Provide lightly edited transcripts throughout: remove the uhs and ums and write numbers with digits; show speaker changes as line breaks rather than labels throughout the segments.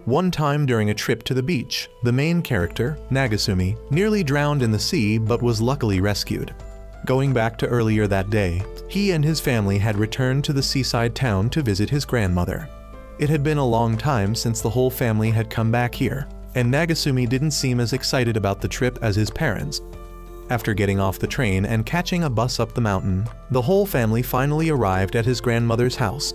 One time during a trip to the beach, the main character, Nagasumi, nearly drowned in the sea but was luckily rescued. Going back to earlier that day, he and his family had returned to the seaside town to visit his grandmother. It had been a long time since the whole family had come back here, and Nagasumi didn't seem as excited about the trip as his parents. After getting off the train and catching a bus up the mountain, the whole family finally arrived at his grandmother's house.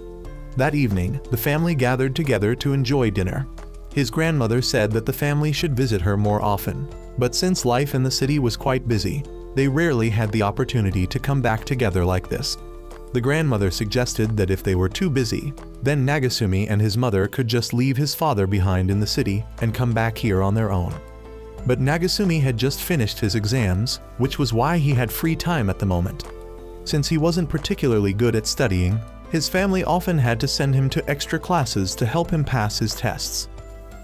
That evening, the family gathered together to enjoy dinner. His grandmother said that the family should visit her more often, but since life in the city was quite busy, they rarely had the opportunity to come back together like this. The grandmother suggested that if they were too busy, then Nagasumi and his mother could just leave his father behind in the city and come back here on their own. But Nagasumi had just finished his exams, which was why he had free time at the moment. Since he wasn't particularly good at studying, his family often had to send him to extra classes to help him pass his tests.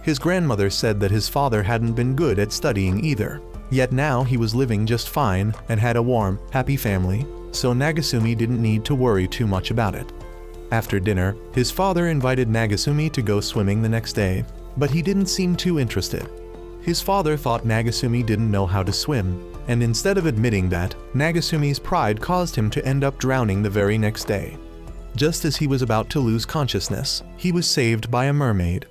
His grandmother said that his father hadn't been good at studying either, yet now he was living just fine and had a warm, happy family, so Nagasumi didn't need to worry too much about it. After dinner, his father invited Nagasumi to go swimming the next day, but he didn't seem too interested. His father thought Nagasumi didn't know how to swim, and instead of admitting that, Nagasumi's pride caused him to end up drowning the very next day. Just as he was about to lose consciousness, he was saved by a mermaid.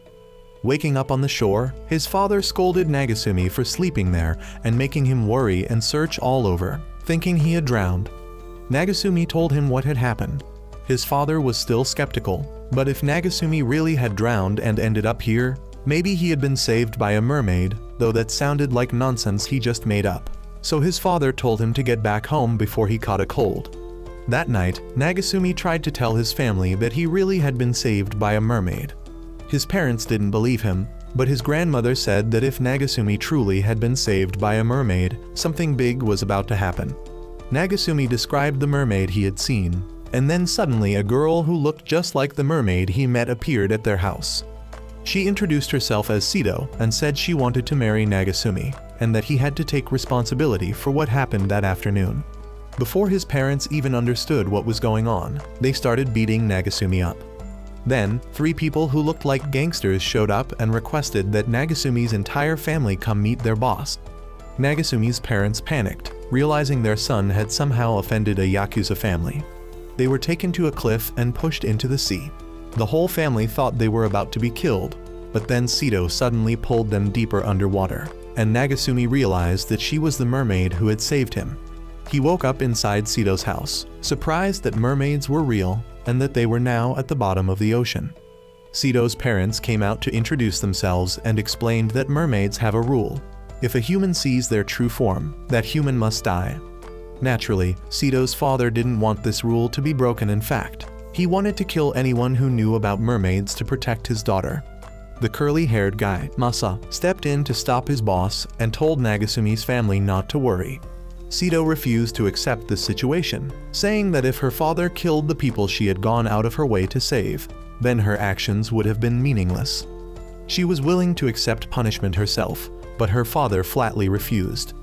Waking up on the shore, his father scolded Nagasumi for sleeping there and making him worry and search all over, thinking he had drowned. Nagasumi told him what had happened. His father was still skeptical, but if Nagasumi really had drowned and ended up here, maybe he had been saved by a mermaid, though that sounded like nonsense he just made up. So his father told him to get back home before he caught a cold. That night, Nagasumi tried to tell his family that he really had been saved by a mermaid. His parents didn't believe him, but his grandmother said that if Nagasumi truly had been saved by a mermaid, something big was about to happen. Nagasumi described the mermaid he had seen, and then suddenly a girl who looked just like the mermaid he met appeared at their house. She introduced herself as Sido and said she wanted to marry Nagasumi, and that he had to take responsibility for what happened that afternoon. Before his parents even understood what was going on, they started beating Nagasumi up. Then, 3 people who looked like gangsters showed up and requested that Nagasumi's entire family come meet their boss. Nagasumi's parents panicked, realizing their son had somehow offended a Yakuza family. They were taken to a cliff and pushed into the sea. The whole family thought they were about to be killed, but then Sido suddenly pulled them deeper underwater, and Nagasumi realized that she was the mermaid who had saved him. He woke up inside Sido's house, surprised that mermaids were real and that they were now at the bottom of the ocean. Sido's parents came out to introduce themselves and explained that mermaids have a rule. If a human sees their true form, that human must die. Naturally, Sido's father didn't want this rule to be broken. In fact, he wanted to kill anyone who knew about mermaids to protect his daughter. The curly-haired guy, Masa, stepped in to stop his boss and told Nagasumi's family not to worry. Sido refused to accept this situation, saying that if her father killed the people she had gone out of her way to save, then her actions would have been meaningless. She was willing to accept punishment herself, but her father flatly refused.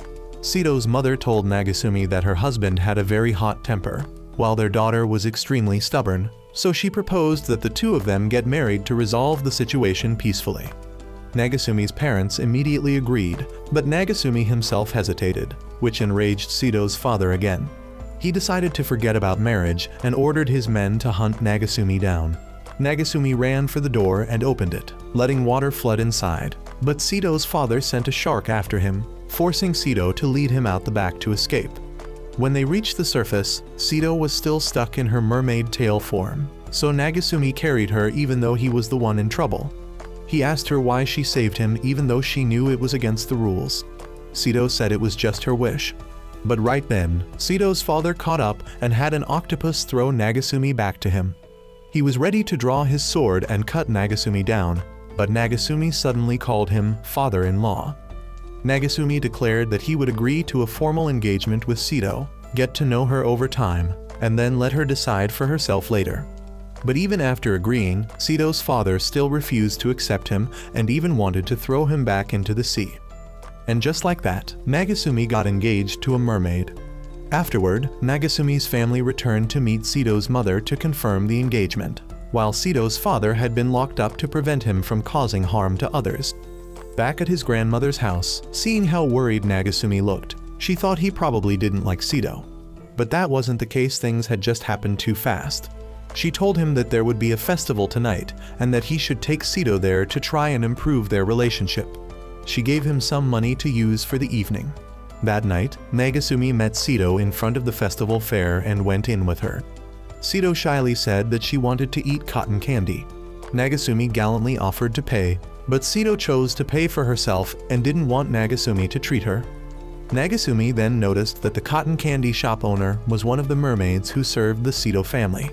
Sido's mother told Nagasumi that her husband had a very hot temper, while their daughter was extremely stubborn, so she proposed that the two of them get married to resolve the situation peacefully. Nagasumi's parents immediately agreed, but Nagasumi himself hesitated, which enraged Sido's father again. He decided to forget about marriage and ordered his men to hunt Nagasumi down. Nagasumi ran for the door and opened it, letting water flood inside, but Sido's father sent a shark after him, forcing Sido to lead him out the back to escape. When they reached the surface, Sido was still stuck in her mermaid tail form, so Nagasumi carried her even though he was the one in trouble. He asked her why she saved him even though she knew it was against the rules. Sido said it was just her wish. But right then, Sido's father caught up and had an octopus throw Nagasumi back to him. He was ready to draw his sword and cut Nagasumi down, but Nagasumi suddenly called him father-in-law. Nagasumi declared that he would agree to a formal engagement with Sido, get to know her over time, and then let her decide for herself later. But even after agreeing, Sido's father still refused to accept him and even wanted to throw him back into the sea. And just like that, Nagasumi got engaged to a mermaid. Afterward, Nagasumi's family returned to meet Sido's mother to confirm the engagement. while Sito's father had been locked up to prevent him from causing harm to others. Back at his grandmother's house, seeing how worried Nagasumi looked, she thought he probably didn't like Sito. But that wasn't the case, things had just happened too fast. She told him that there would be a festival tonight and that he should take Sito there to try and improve their relationship. She gave him some money to use for the evening. That night, Nagasumi met Sito in front of the festival fair and went in with her. Sito shyly said that she wanted to eat cotton candy. Nagasumi gallantly offered to pay, but Sito chose to pay for herself and didn't want Nagasumi to treat her. Nagasumi then noticed that the cotton candy shop owner was one of the mermaids who served the Sito family.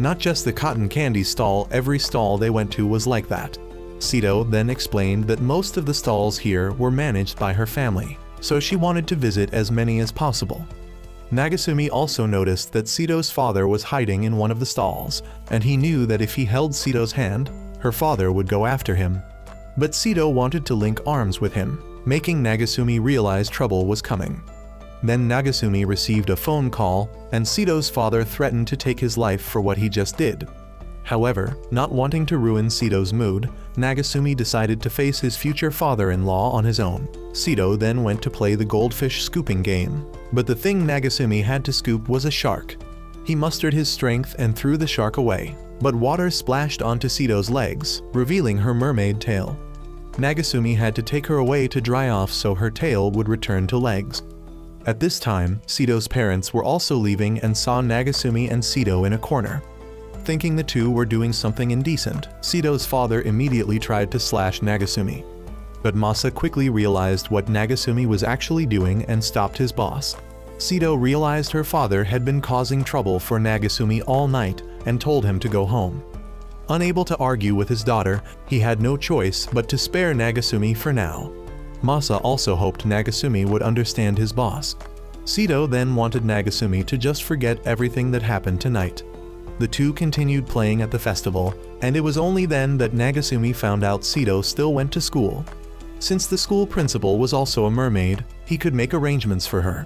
Not just the cotton candy stall, every stall they went to was like that. Sito then explained that most of the stalls here were managed by her family, so she wanted to visit as many as possible. Nagasumi also noticed that Sito's father was hiding in one of the stalls, and he knew that if he held Sito's hand, her father would go after him. But Sito wanted to link arms with him, making Nagasumi realize trouble was coming. Then Nagasumi received a phone call, and Sito's father threatened to take his life for what he just did. However, not wanting to ruin Sito's mood, Nagasumi decided to face his future father-in-law on his own. Sito then went to play the goldfish scooping game, but the thing Nagasumi had to scoop was a shark. He mustered his strength and threw the shark away, but water splashed onto Sito's legs, revealing her mermaid tail. Nagasumi had to take her away to dry off so her tail would return to legs. At this time, Sito's parents were also leaving and saw Nagasumi and Sito in a corner. Thinking the two were doing something indecent, Sito's father immediately tried to slash Nagasumi. But Masa quickly realized what Nagasumi was actually doing and stopped his boss. Sito realized her father had been causing trouble for Nagasumi all night and told him to go home. Unable to argue with his daughter, he had no choice but to spare Nagasumi for now. Masa also hoped Nagasumi would understand his boss. Sito then wanted Nagasumi to just forget everything that happened tonight. The two continued playing at the festival, and it was only then that Nagasumi found out Sito still went to school. Since the school principal was also a mermaid, he could make arrangements for her.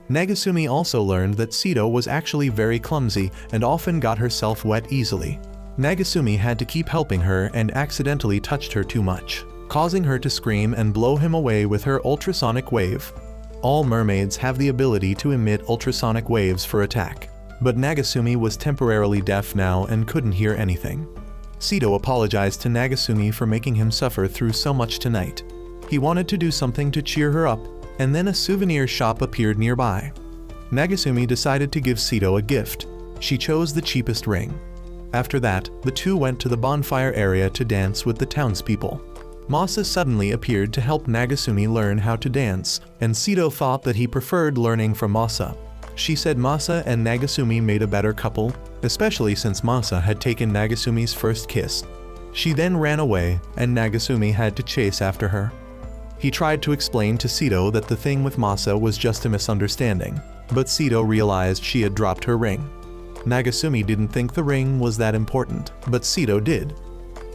Nagasumi also learned that Sito was actually very clumsy and often got herself wet easily. Nagasumi had to keep helping her and accidentally touched her too much, causing her to scream and blow him away with her ultrasonic wave. All mermaids have the ability to emit ultrasonic waves for attack, but Nagasumi was temporarily deaf now and couldn't hear anything. Sito apologized to Nagasumi for making him suffer through so much tonight. He wanted to do something to cheer her up, and then a souvenir shop appeared nearby. Nagasumi decided to give Sito a gift. She chose the cheapest ring. After that, the two went to the bonfire area to dance with the townspeople. Masa suddenly appeared to help Nagasumi learn how to dance, and Sito thought that he preferred learning from Masa. She said Masa and Nagasumi made a better couple, especially since Masa had taken Nagasumi's first kiss. She then ran away, and Nagasumi had to chase after her. He tried to explain to Sito that the thing with Masa was just a misunderstanding, but Sito realized she had dropped her ring. Nagasumi didn't think the ring was that important, but Sito did.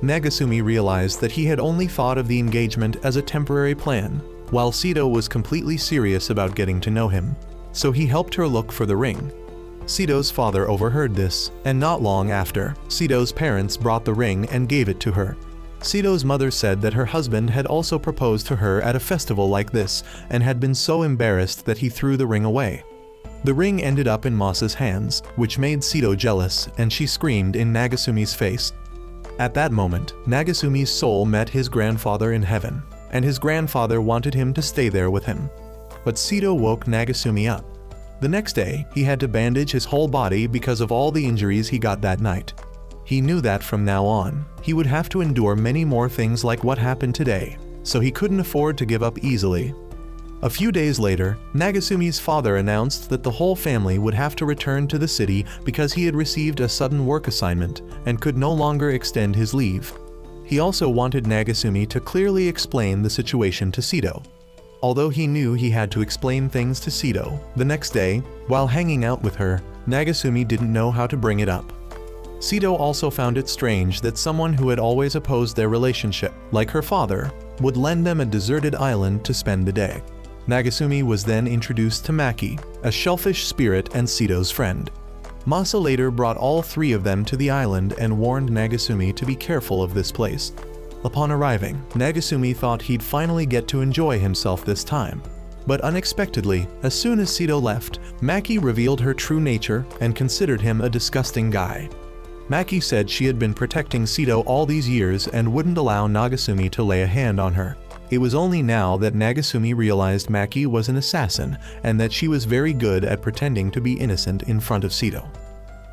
Nagasumi realized that he had only thought of the engagement as a temporary plan, while Sito was completely serious about getting to know him. So he helped her look for the ring. Sito's father overheard this, and not long after, Sito's parents brought the ring and gave it to her. Sito's mother said that her husband had also proposed to her at a festival like this and had been so embarrassed that he threw the ring away. The ring ended up in Masa's hands, which made Sito jealous, and she screamed in Nagasumi's face. At that moment, Nagasumi's soul met his grandfather in heaven, and his grandfather wanted him to stay there with him. But Sito woke Nagasumi up. The next day, he had to bandage his whole body because of all the injuries he got that night. He knew that from now on, he would have to endure many more things like what happened today, so he couldn't afford to give up easily. A few days later, Nagasumi's father announced that the whole family would have to return to the city because he had received a sudden work assignment and could no longer extend his leave. He also wanted Nagasumi to clearly explain the situation to Sito. Although he knew he had to explain things to Sito, the next day, while hanging out with her, Nagasumi didn't know how to bring it up. Sito also found it strange that someone who had always opposed their relationship, like her father, would lend them a deserted island to spend the day. Nagasumi was then introduced to Maki, a shellfish spirit and Sito's friend. Masa later brought all three of them to the island and warned Nagasumi to be careful of this place. Upon arriving, Nagasumi thought he'd finally get to enjoy himself this time. But unexpectedly, as soon as Sito left, Maki revealed her true nature and considered him a disgusting guy. Maki said she had been protecting Sito all these years and wouldn't allow Nagasumi to lay a hand on her. It was only now that Nagasumi realized Maki was an assassin and that she was very good at pretending to be innocent in front of Sito.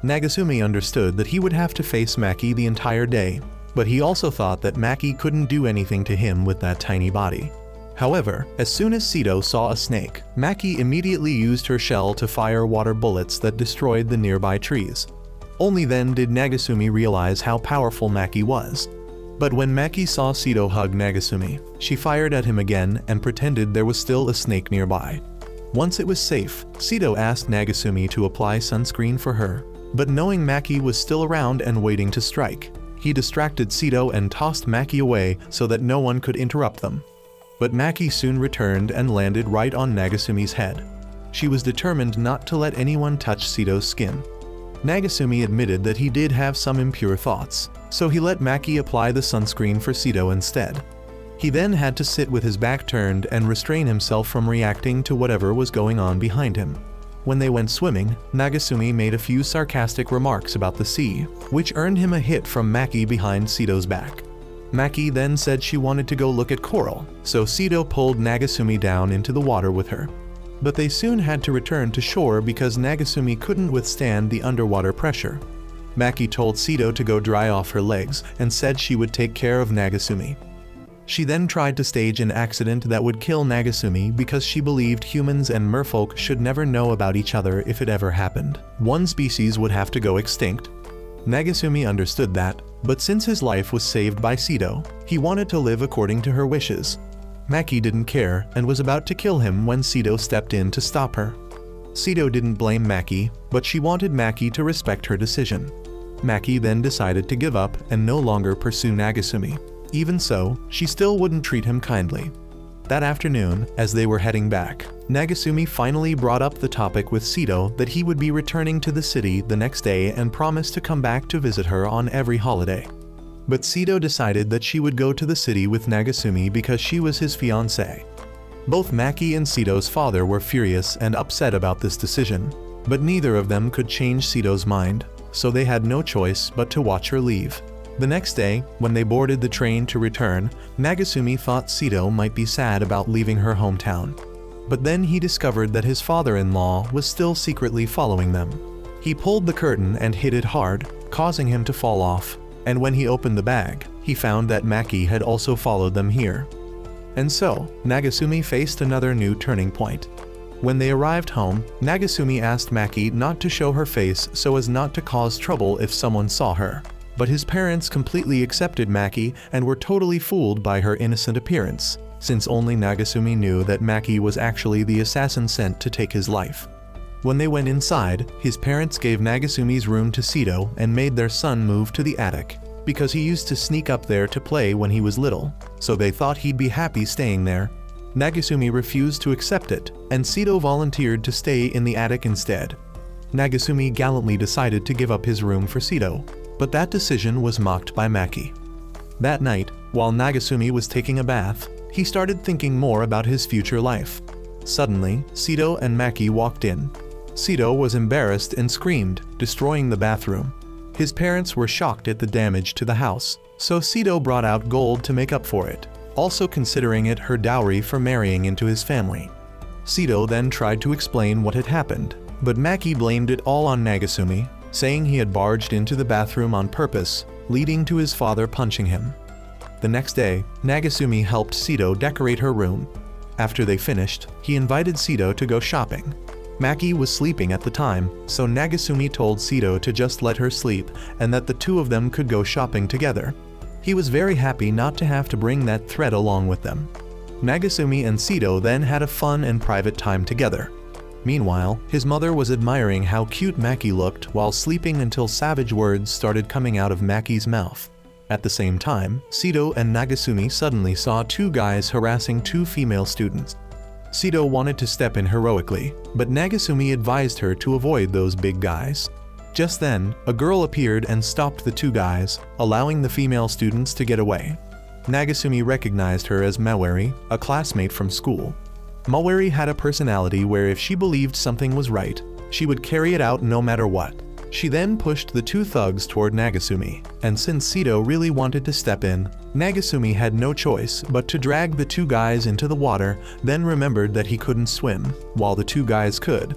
Nagasumi understood that he would have to face Maki the entire day, but he also thought that Maki couldn't do anything to him with that tiny body. However, as soon as Sito saw a snake, Maki immediately used her shell to fire water bullets that destroyed the nearby trees. Only then did Nagasumi realize how powerful Maki was. But when Maki saw Sito hug Nagasumi, she fired at him again and pretended there was still a snake nearby. Once it was safe, Sito asked Nagasumi to apply sunscreen for her, but knowing Maki was still around and waiting to strike, he distracted Sito and tossed Maki away so that no one could interrupt them. But Maki soon returned and landed right on Nagasumi's head. She was determined not to let anyone touch Sito's skin. Nagasumi admitted that he did have some impure thoughts, so he let Maki apply the sunscreen for Sito instead. He then had to sit with his back turned and restrain himself from reacting to whatever was going on behind him. When they went swimming, Nagasumi made a few sarcastic remarks about the sea, which earned him a hit from Maki behind Sito's back. Maki then said she wanted to go look at coral, so Sito pulled Nagasumi down into the water with her. But they soon had to return to shore because Nagasumi couldn't withstand the underwater pressure. Maki told Sito to go dry off her legs and said she would take care of Nagasumi. She then tried to stage an accident that would kill Nagasumi because she believed humans and merfolk should never know about each other if it ever happened. One species would have to go extinct. Nagasumi understood that, but since his life was saved by Sito, he wanted to live according to her wishes. Maki didn't care and was about to kill him when Sito stepped in to stop her. Sito didn't blame Maki, but she wanted Maki to respect her decision. Maki then decided to give up and no longer pursue Nagasumi. Even so, she still wouldn't treat him kindly. That afternoon, as they were heading back, Nagasumi finally brought up the topic with Sito that he would be returning to the city the next day and promised to come back to visit her on every holiday. But Sito decided that she would go to the city with Nagasumi because she was his fiancée. Both Maki and Sito's father were furious and upset about this decision, but neither of them could change Sito's mind, so they had no choice but to watch her leave. The next day, when they boarded the train to return, Nagasumi thought Sito might be sad about leaving her hometown. But then he discovered that his father-in-law was still secretly following them. He pulled the curtain and hit it hard, causing him to fall off, and when he opened the bag, he found that Maki had also followed them here. And so, Nagasumi faced another new turning point. When they arrived home, Nagasumi asked Maki not to show her face so as not to cause trouble if someone saw her. But his parents completely accepted Maki and were totally fooled by her innocent appearance, since only Nagasumi knew that Maki was actually the assassin sent to take his life. When they went inside, his parents gave Nagasumi's room to Sito and made their son move to the attic, because he used to sneak up there to play when he was little, so they thought he'd be happy staying there. Nagasumi refused to accept it, and Sito volunteered to stay in the attic instead. Nagasumi gallantly decided to give up his room for Sito, but that decision was mocked by Maki. That night, while Nagasumi was taking a bath, he started thinking more about his future life. Suddenly, Sito and Maki walked in. Sito was embarrassed and screamed, destroying the bathroom. His parents were shocked at the damage to the house, so Sito brought out gold to make up for it, also considering it her dowry for marrying into his family. Sito then tried to explain what had happened, but Maki blamed it all on Nagasumi, saying he had barged into the bathroom on purpose, leading to his father punching him. The next day, Nagasumi helped Sito decorate her room. After they finished, he invited Sito to go shopping. Maki was sleeping at the time, so Nagasumi told Sito to just let her sleep and that the two of them could go shopping together. He was very happy not to have to bring that threat along with them. Nagasumi and Sito then had a fun and private time together. Meanwhile, his mother was admiring how cute Maki looked while sleeping until savage words started coming out of Maki's mouth. At the same time, Sito and Nagasumi suddenly saw two guys harassing two female students. Sito wanted to step in heroically, but Nagasumi advised her to avoid those big guys. Just then, a girl appeared and stopped the two guys, allowing the female students to get away. Nagasumi recognized her as Mawari, a classmate from school. Mawari had a personality where if she believed something was right, she would carry it out no matter what. She then pushed the two thugs toward Nagasumi, and since Sito really wanted to step in, Nagasumi had no choice but to drag the two guys into the water, then remembered that he couldn't swim, while the two guys could.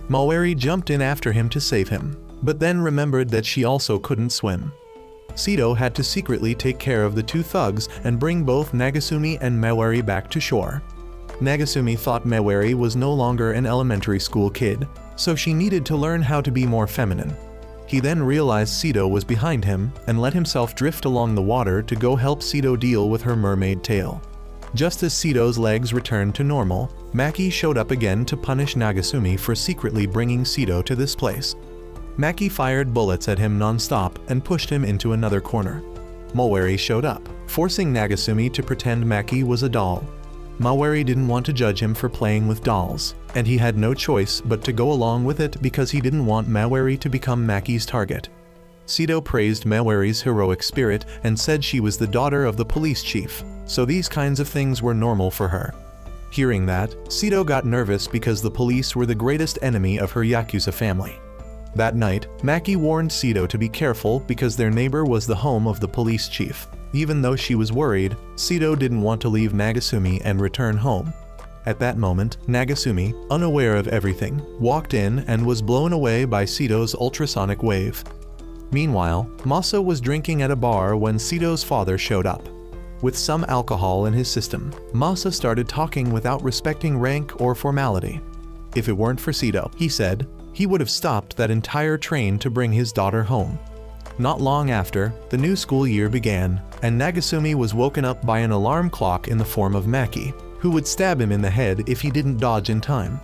Mawari jumped in after him to save him, but then remembered that she also couldn't swim. Sito had to secretly take care of the two thugs and bring both Nagasumi and Mawari back to shore. Nagasumi thought Mawari was no longer an elementary school kid, so she needed to learn how to be more feminine. He then realized Sito was behind him and let himself drift along the water to go help Sito deal with her mermaid tail. Just as Sito's legs returned to normal, Maki showed up again to punish Nagasumi for secretly bringing Sito to this place. Maki fired bullets at him non-stop and pushed him into another corner. Mawari showed up, forcing Nagasumi to pretend Maki was a doll. Mawari didn't want to judge him for playing with dolls, and he had no choice but to go along with it because he didn't want Mawari to become Maki's target. Sito praised Mawari's heroic spirit and said she was the daughter of the police chief, so these kinds of things were normal for her. Hearing that, Sito got nervous because the police were the greatest enemy of her Yakuza family. That night, Maki warned Sito to be careful because their neighbor was the home of the police chief. Even though she was worried, Sito didn't want to leave Nagasumi and return home. At that moment, Nagasumi, unaware of everything, walked in and was blown away by Sito's ultrasonic wave. Meanwhile, Masa was drinking at a bar when Sito's father showed up. With some alcohol in his system, Masa started talking without respecting rank or formality. If it weren't for Sito, he said, he would have stopped that entire train to bring his daughter home. Not long after, the new school year began, and Nagasumi was woken up by an alarm clock in the form of Maki, who would stab him in the head if he didn't dodge in time.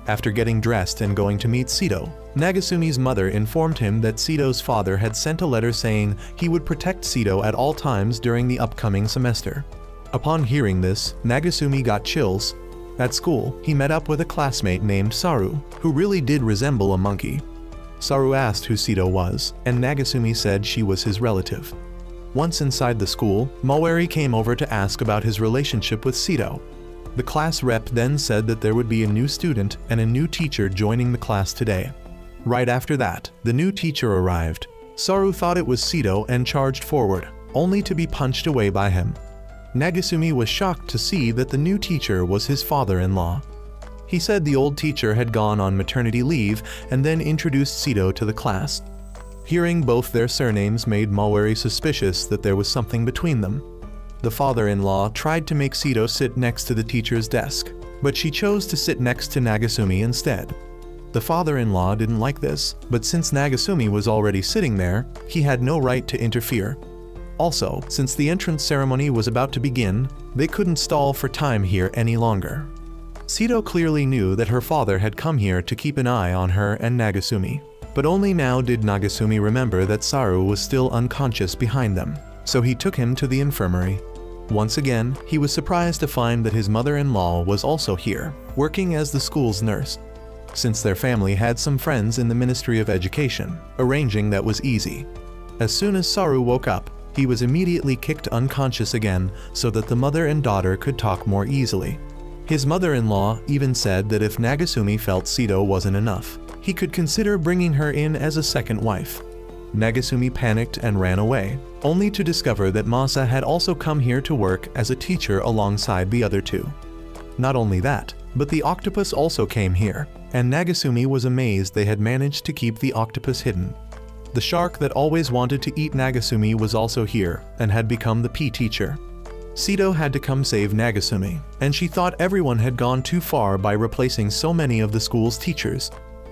After getting dressed and going to meet Sito, Nagasumi's mother informed him that Sito's father had sent a letter saying he would protect Sito at all times during the upcoming semester. Upon hearing this, Nagasumi got chills. At school, he met up with a classmate named Saru, who really did resemble a monkey. Saru asked who Sito was, and Nagasumi said she was his relative. Once inside the school, Mawari came over to ask about his relationship with Sito. The class rep then said that there would be a new student and a new teacher joining the class today. Right after that, the new teacher arrived. Saru thought it was Sito and charged forward, only to be punched away by him. Nagasumi was shocked to see that the new teacher was his father-in-law. He said the old teacher had gone on maternity leave and then introduced Sito to the class. Hearing both their surnames made Mawari suspicious that there was something between them. The father-in-law tried to make Sito sit next to the teacher's desk, but she chose to sit next to Nagasumi instead. The father-in-law didn't like this, but since Nagasumi was already sitting there, he had no right to interfere. Also, since the entrance ceremony was about to begin, they couldn't stall for time here any longer. Sito clearly knew that her father had come here to keep an eye on her and Nagasumi, but only now did Nagasumi remember that Saru was still unconscious behind them, so he took him to the infirmary. Once again, he was surprised to find that his mother-in-law was also here, working as the school's nurse. Since their family had some friends in the Ministry of Education, arranging that was easy. As soon as Saru woke up, he was immediately kicked unconscious again so that the mother and daughter could talk more easily. His mother-in-law even said that if Nagasumi felt Sito wasn't enough, he could consider bringing her in as a second wife. Nagasumi panicked and ran away, only to discover that Masa had also come here to work as a teacher alongside the other two. Not only that, but the octopus also came here, and Nagasumi was amazed they had managed to keep the octopus hidden. The shark that always wanted to eat Nagasumi was also here, and had become the PE teacher. Sito had to come save Nagasumi, and she thought everyone had gone too far by replacing so many of the school's teachers.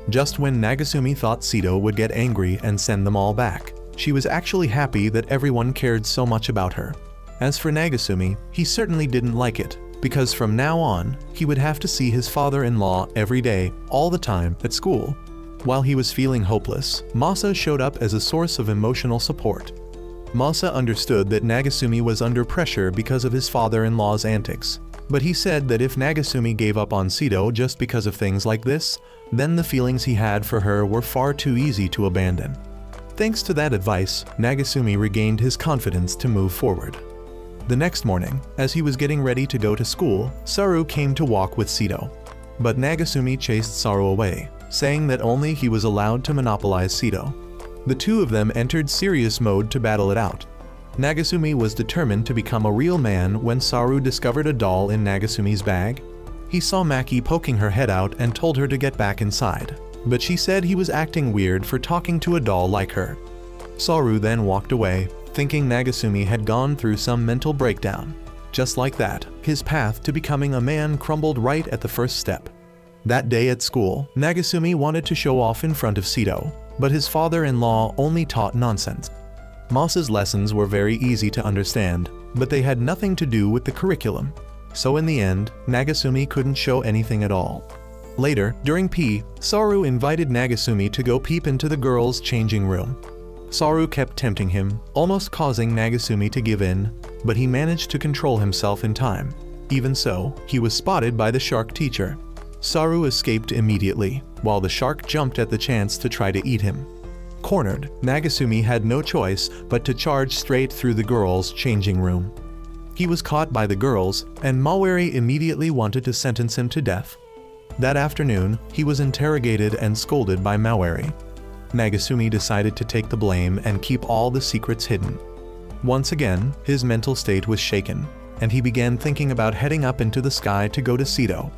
Just when Nagasumi thought Sito would get angry and send them all back, she was actually happy that everyone cared so much about her. As for Nagasumi, he certainly didn't like it, because from now on, he would have to see his father-in-law every day, all the time, at school. While he was feeling hopeless, Masa showed up as a source of emotional support. Masa understood that Nagasumi was under pressure because of his father-in-law's antics, But he said that if Nagasumi gave up on Sito just because of things like this, then the feelings he had for her were far too easy to abandon. Thanks to that advice, Nagasumi regained his confidence to move forward. The next morning, as he was getting ready to go to school, Saru came to walk with Sito. But Nagasumi chased Saru away, saying that only he was allowed to monopolize Sito. The two of them entered serious mode to battle it out. Nagasumi was determined to become a real man when Saru discovered a doll in Nagasumi's bag. He saw Maki poking her head out and told her to get back inside, but she said he was acting weird for talking to a doll like her. Saru then walked away, thinking Nagasumi had gone through some mental breakdown. Just like that, his path to becoming a man crumbled right at the first step. That day at school, Nagasumi wanted to show off in front of Sito, but his father-in-law only taught nonsense. Moss's lessons were very easy to understand, but they had nothing to do with the curriculum. So in the end, Nagasumi couldn't show anything at all. Later, during P, Saru invited Nagasumi to go peep into the girls' changing room. Saru kept tempting him, almost causing Nagasumi to give in, but he managed to control himself in time. Even so, he was spotted by the shark teacher. Saru escaped immediately, while the shark jumped at the chance to try to eat him. Cornered, Nagasumi had no choice but to charge straight through the girls' changing room. He was caught by the girls, and Mawari immediately wanted to sentence him to death. That afternoon, he was interrogated and scolded by Mawari. Nagasumi decided to take the blame and keep all the secrets hidden. Once again, his mental state was shaken, and he began thinking about heading up into the sky to go to Sito.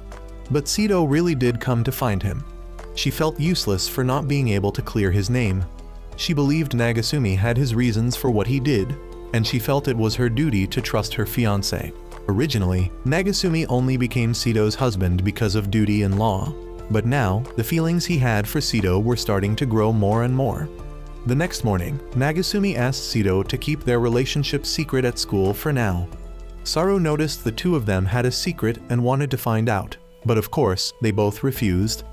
But Sito really did come to find him. She felt useless for not being able to clear his name. She believed Nagasumi had his reasons for what he did, and she felt it was her duty to trust her fiancé. Originally, Nagasumi only became Sito's husband because of duty and law, but now the feelings he had for Sito were starting to grow more and more. The next morning, Nagasumi asked Sito to keep their relationship secret at school for now. Saru noticed the two of them had a secret and wanted to find out, but of course, they both refused.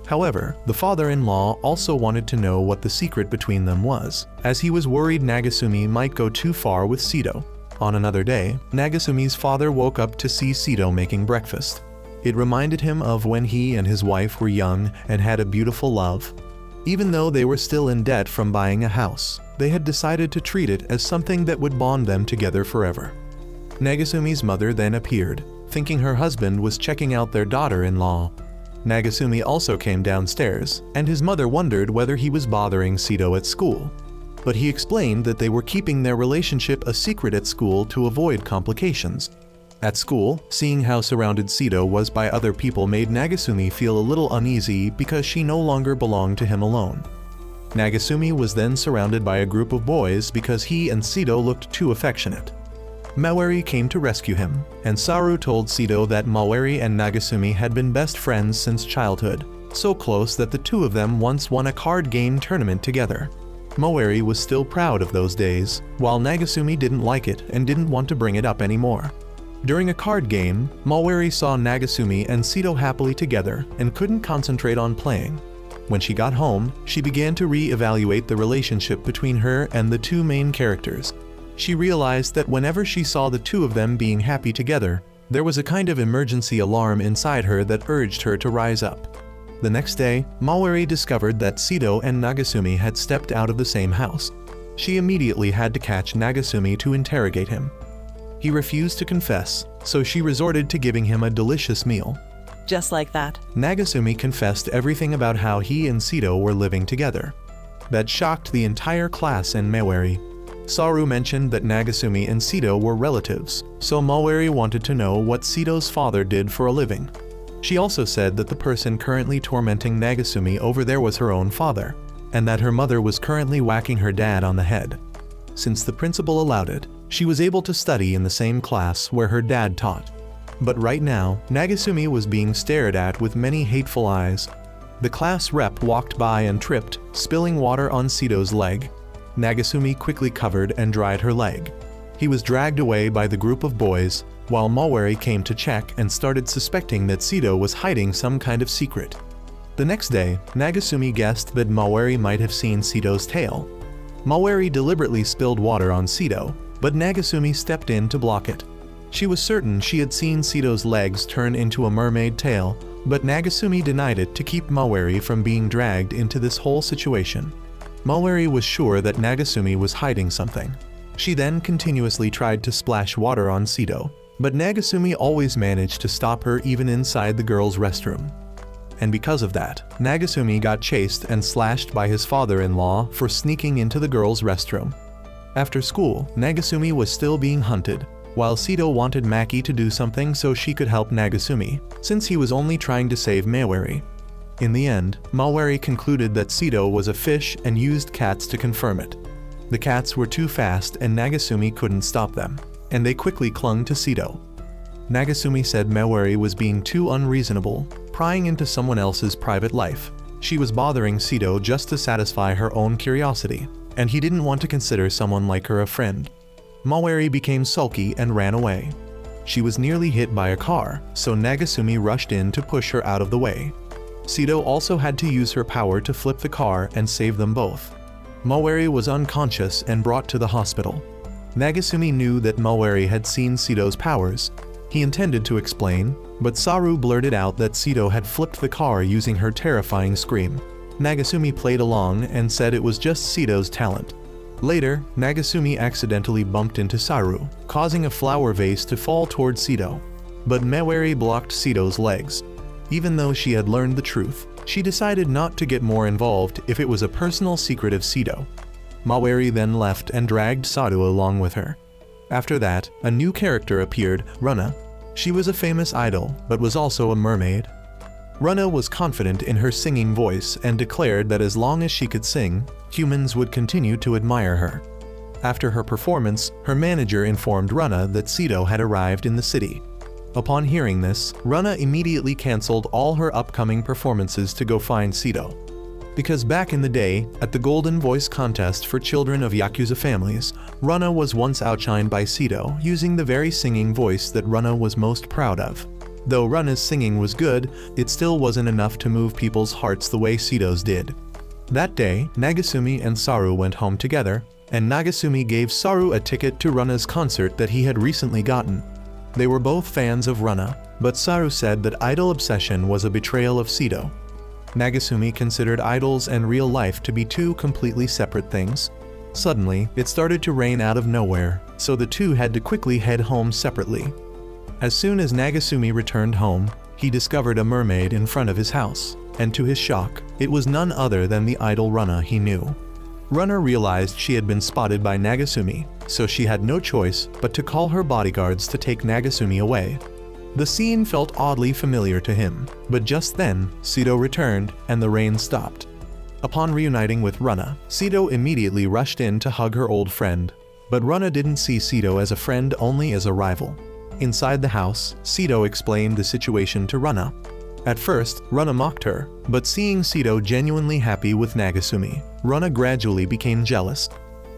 However, the father-in-law also wanted to know what the secret between them was, as he was worried Nagasumi might go too far with Sito. On another day, Nagasumi's father woke up to see Sito making breakfast. It reminded him of when he and his wife were young and had a beautiful love. Even though they were still in debt from buying a house, they had decided to treat it as something that would bond them together forever. Nagasumi's mother then appeared, thinking her husband was checking out their daughter-in-law. Nagasumi also came downstairs, and his mother wondered whether he was bothering Sito at school. But he explained that they were keeping their relationship a secret at school to avoid complications. At school, seeing how surrounded Sito was by other people made Nagasumi feel a little uneasy because she no longer belonged to him alone. Nagasumi was then surrounded by a group of boys because he and Sito looked too affectionate. Mawari came to rescue him, and Saru told Sito that Mawari and Nagasumi had been best friends since childhood, so close that the two of them once won a card game tournament together. Mawari was still proud of those days, while Nagasumi didn't like it and didn't want to bring it up anymore. During a card game, Mawari saw Nagasumi and Sito happily together and couldn't concentrate on playing. When she got home, she began to re-evaluate the relationship between her and the two main characters. She realized that whenever she saw the two of them being happy together, there was a kind of emergency alarm inside her that urged her to rise up. The next day, Mawari discovered that Sito and Nagasumi had stepped out of the same house. She immediately had to catch Nagasumi to interrogate him. He refused to confess, so she resorted to giving him a delicious meal.
Just like that.
Nagasumi confessed everything about how he and Sito were living together. That shocked the entire class and Mawari. Saru mentioned that Nagasumi and Sito were relatives, so Mawari wanted to know what Sito's father did for a living. She also said that the person currently tormenting Nagasumi over there was her own father, and that her mother was currently whacking her dad on the head. Since the principal allowed it, she was able to study in the same class where her dad taught. But right now, Nagasumi was being stared at with many hateful eyes. The class rep walked by and tripped, spilling water on Sito's leg. Nagasumi quickly covered and dried her leg. He was dragged away by the group of boys, while Mawari came to check and started suspecting that Sito was hiding some kind of secret. The next day, Nagasumi guessed that Mawari might have seen Sito's tail. Mawari deliberately spilled water on Sito, but Nagasumi stepped in to block it. She was certain she had seen Sito's legs turn into a mermaid tail, but Nagasumi denied it to keep Mawari from being dragged into this whole situation. Mawari was sure that Nagasumi was hiding something. She then continuously tried to splash water on Sito, but Nagasumi always managed to stop her even inside the girls' restroom. And because of that, Nagasumi got chased and slashed by his father-in-law for sneaking into the girls' restroom. After school, Nagasumi was still being hunted, while Sito wanted Maki to do something so she could help Nagasumi, since he was only trying to save Mawari. In the end, Mawari concluded that Sito was a fish and used cats to confirm it. The cats were too fast and Nagasumi couldn't stop them, and they quickly clung to Sito. Nagasumi said Mawari was being too unreasonable, prying into someone else's private life. She was bothering Sito just to satisfy her own curiosity, and he didn't want to consider someone like her a friend. Mawari became sulky and ran away. She was nearly hit by a car, so Nagasumi rushed in to push her out of the way. Sito also had to use her power to flip the car and save them both. Mawari was unconscious and brought to the hospital. Nagasumi knew that Mawari had seen Sito's powers. He intended to explain, but Saru blurted out that Sito had flipped the car using her terrifying scream. Nagasumi played along and said it was just Sito's talent. Later, Nagasumi accidentally bumped into Saru, causing a flower vase to fall towards Sito. But Mawari blocked Sito's legs. Even though she had learned the truth, she decided not to get more involved if it was a personal secret of Sito. Mawari then left and dragged Saru along with her. After that, a new character appeared, Runa. She was a famous idol, but was also a mermaid. Runa was confident in her singing voice and declared that as long as she could sing, humans would continue to admire her. After her performance, her manager informed Runa that Sito had arrived in the city. Upon hearing this, Runa immediately cancelled all her upcoming performances to go find Sito. Because back in the day, at the Golden Voice contest for children of Yakuza families, Runa was once outshined by Sito using the very singing voice that Runa was most proud of. Though Runa's singing was good, it still wasn't enough to move people's hearts the way Sito's did. That day, Nagasumi and Saru went home together, and Nagasumi gave Saru a ticket to Runa's concert that he had recently gotten. They were both fans of Runa, but Saru said that idol obsession was a betrayal of Sito. Nagasumi considered idols and real life to be two completely separate things. Suddenly, it started to rain out of nowhere, so the two had to quickly head home separately. As soon as Nagasumi returned home, he discovered a mermaid in front of his house, and to his shock, it was none other than the idol Runa he knew. Runa realized she had been spotted by Nagasumi, so she had no choice but to call her bodyguards to take Nagasumi away. The scene felt oddly familiar to him, but just then, Sito returned and the rain stopped. Upon reuniting with Runa, Sito immediately rushed in to hug her old friend, but Runa didn't see Sito as a friend, only as a rival. Inside the house, Sito explained the situation to Runa. At first, Runa mocked her, but seeing Sito genuinely happy with Nagasumi, Runa gradually became jealous.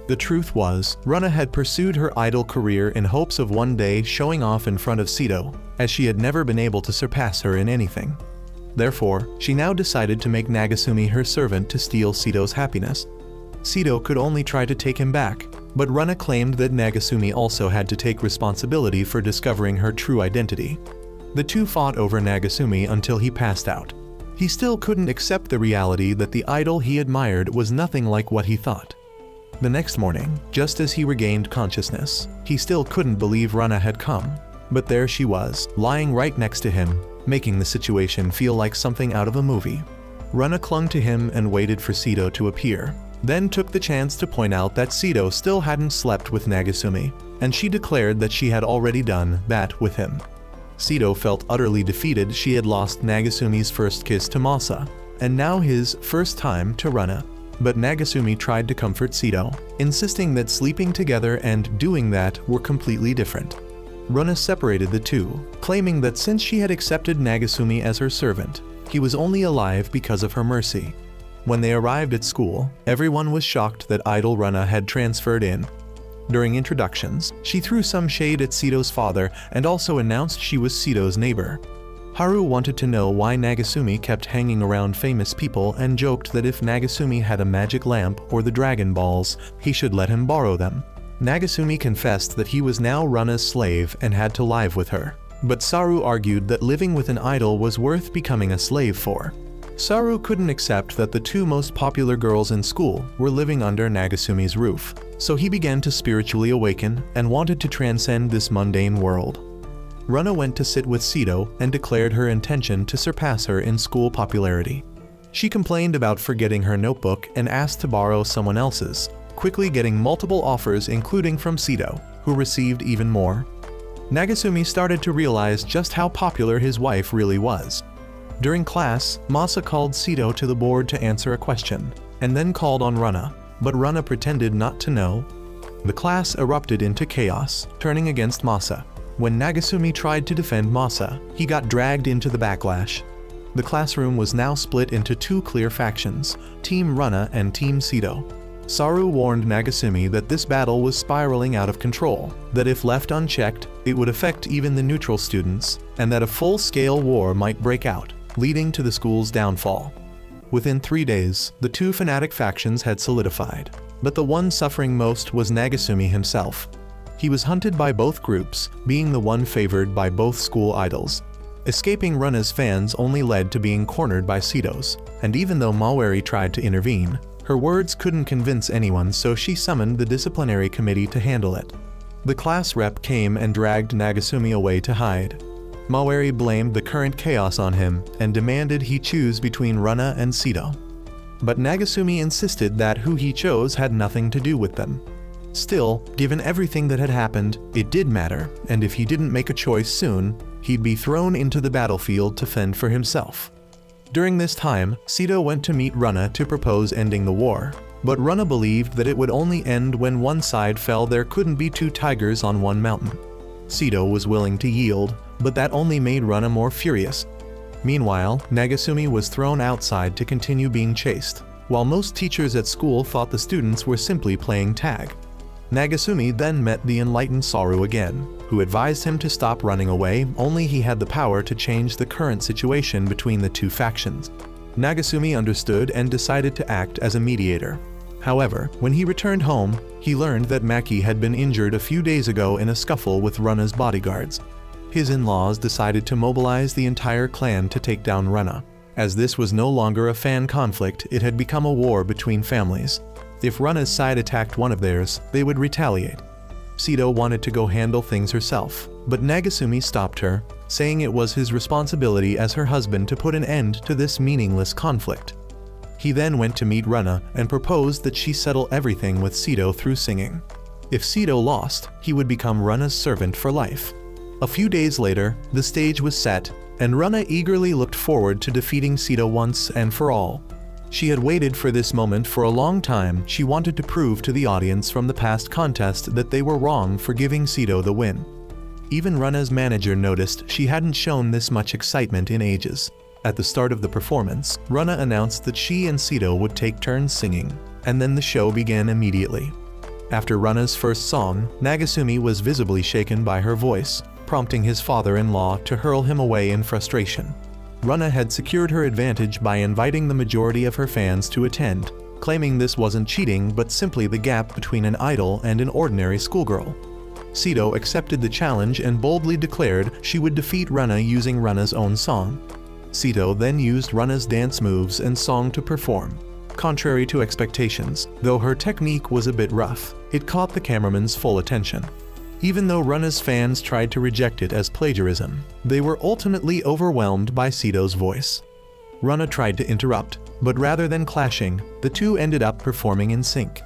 The truth was, Runa had pursued her idol career in hopes of one day showing off in front of Sito, as she had never been able to surpass her in anything. Therefore, she now decided to make Nagasumi her servant to steal Sito's happiness. Sito could only try to take him back, but Runa claimed that Nagasumi also had to take responsibility for discovering her true identity. The two fought over Nagasumi until he passed out. He still couldn't accept the reality that the idol he admired was nothing like what he thought. The next morning, just as he regained consciousness, he still couldn't believe Runa had come. But there she was, lying right next to him, making the situation feel like something out of a movie. Runa clung to him and waited for Sito to appear, then took the chance to point out that Sito still hadn't slept with Nagasumi, and she declared that she had already done that with him. Sito felt utterly defeated. She had lost Nagasumi's first kiss to Masa, and now his first time to Runa. But Nagasumi tried to comfort Sito, insisting that sleeping together and doing that were completely different. Runa separated the two, claiming that since she had accepted Nagasumi as her servant, he was only alive because of her mercy. When they arrived at school, everyone was shocked that idol Runa had transferred in. During introductions, she threw some shade at Sito's father and also announced she was Sito's neighbor. Haru wanted to know why Nagasumi kept hanging around famous people and joked that if Nagasumi had a magic lamp or the Dragon Balls, he should let him borrow them. Nagasumi confessed that he was now Runa's slave and had to live with her. But Saru argued that living with an idol was worth becoming a slave for. Saru couldn't accept that the two most popular girls in school were living under Nagasumi's roof, so he began to spiritually awaken and wanted to transcend this mundane world. Runa went to sit with Sito and declared her intention to surpass her in school popularity. She complained about forgetting her notebook and asked to borrow someone else's, quickly getting multiple offers including from Sito, who received even more. Nagasumi started to realize just how popular his wife really was. During class, Masa called Sito to the board to answer a question, and then called on Runa, but Runa pretended not to know. The class erupted into chaos, turning against Masa. When Nagasumi tried to defend Masa, he got dragged into the backlash. The classroom was now split into two clear factions, Team Runa and Team Sito. Saru warned Nagasumi that this battle was spiraling out of control, that if left unchecked, it would affect even the neutral students, and that a full-scale war might break out, leading to the school's downfall. Within 3 days, the two fanatic factions had solidified, but the one suffering most was Nagasumi himself. He was hunted by both groups, being the one favored by both school idols. Escaping Runa's fans only led to being cornered by Sito's, and even though Mawari tried to intervene, her words couldn't convince anyone, so she summoned the disciplinary committee to handle it. The class rep came and dragged Nagasumi away to hide. Mawari blamed the current chaos on him and demanded he choose between Runa and Sito. But Nagasumi insisted that who he chose had nothing to do with them. Still, given everything that had happened, it did matter, and if he didn't make a choice soon, he'd be thrown into the battlefield to fend for himself. During this time, Sito went to meet Runa to propose ending the war, but Runa believed that it would only end when one side fell. There couldn't be two tigers on one mountain. Sito was willing to yield, but that only made Runa more furious. Meanwhile, Nagasumi was thrown outside to continue being chased, while most teachers at school thought the students were simply playing tag. Nagasumi then met the enlightened Saru again, who advised him to stop running away, only he had the power to change the current situation between the two factions. Nagasumi understood and decided to act as a mediator. However, when he returned home, he learned that Maki had been injured a few days ago in a scuffle with Runa's bodyguards. His in-laws decided to mobilize the entire clan to take down Runa. As this was no longer a fan conflict, it had become a war between families. If Runa's side attacked one of theirs, they would retaliate. Sito wanted to go handle things herself, but Nagasumi stopped her, saying it was his responsibility as her husband to put an end to this meaningless conflict. He then went to meet Runa and proposed that she settle everything with Sito through singing. If Sito lost, he would become Runa's servant for life. A few days later, the stage was set, and Runa eagerly looked forward to defeating Sito once and for all. She had waited for this moment for a long time. She wanted to prove to the audience from the past contest that they were wrong for giving Sito the win. Even Runa's manager noticed she hadn't shown this much excitement in ages. At the start of the performance, Runa announced that she and Sito would take turns singing, and then the show began immediately. After Runa's first song, Nagasumi was visibly shaken by her voice, prompting his father-in-law to hurl him away in frustration. Runa had secured her advantage by inviting the majority of her fans to attend, claiming this wasn't cheating but simply the gap between an idol and an ordinary schoolgirl. Sito accepted the challenge and boldly declared she would defeat Runa using Runa's own song. Sito then used Runa's dance moves and song to perform. Contrary to expectations, though her technique was a bit rough, it caught the cameraman's full attention. Even though Runa's fans tried to reject it as plagiarism, they were ultimately overwhelmed by Sito's voice. Runa tried to interrupt, but rather than clashing, the two ended up performing in sync.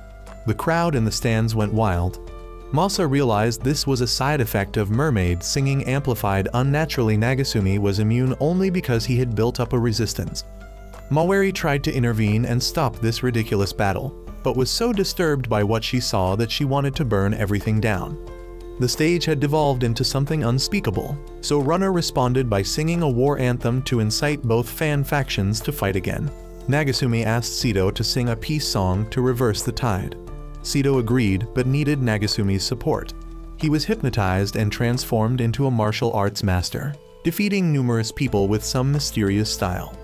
The crowd in the stands went wild. Masa realized this was a side effect of Mermaid singing amplified unnaturally. Nagasumi was immune only because he had built up a resistance. Mawari tried to intervene and stop this ridiculous battle, but was so disturbed by what she saw that she wanted to burn everything down. The stage had devolved into something unspeakable, so Runa responded by singing a war anthem to incite both fan factions to fight again. Nagasumi asked Sito to sing a peace song to reverse the tide. Sito agreed but needed Nagasumi's support. He was hypnotized and transformed into a martial arts master, defeating numerous people with some mysterious style.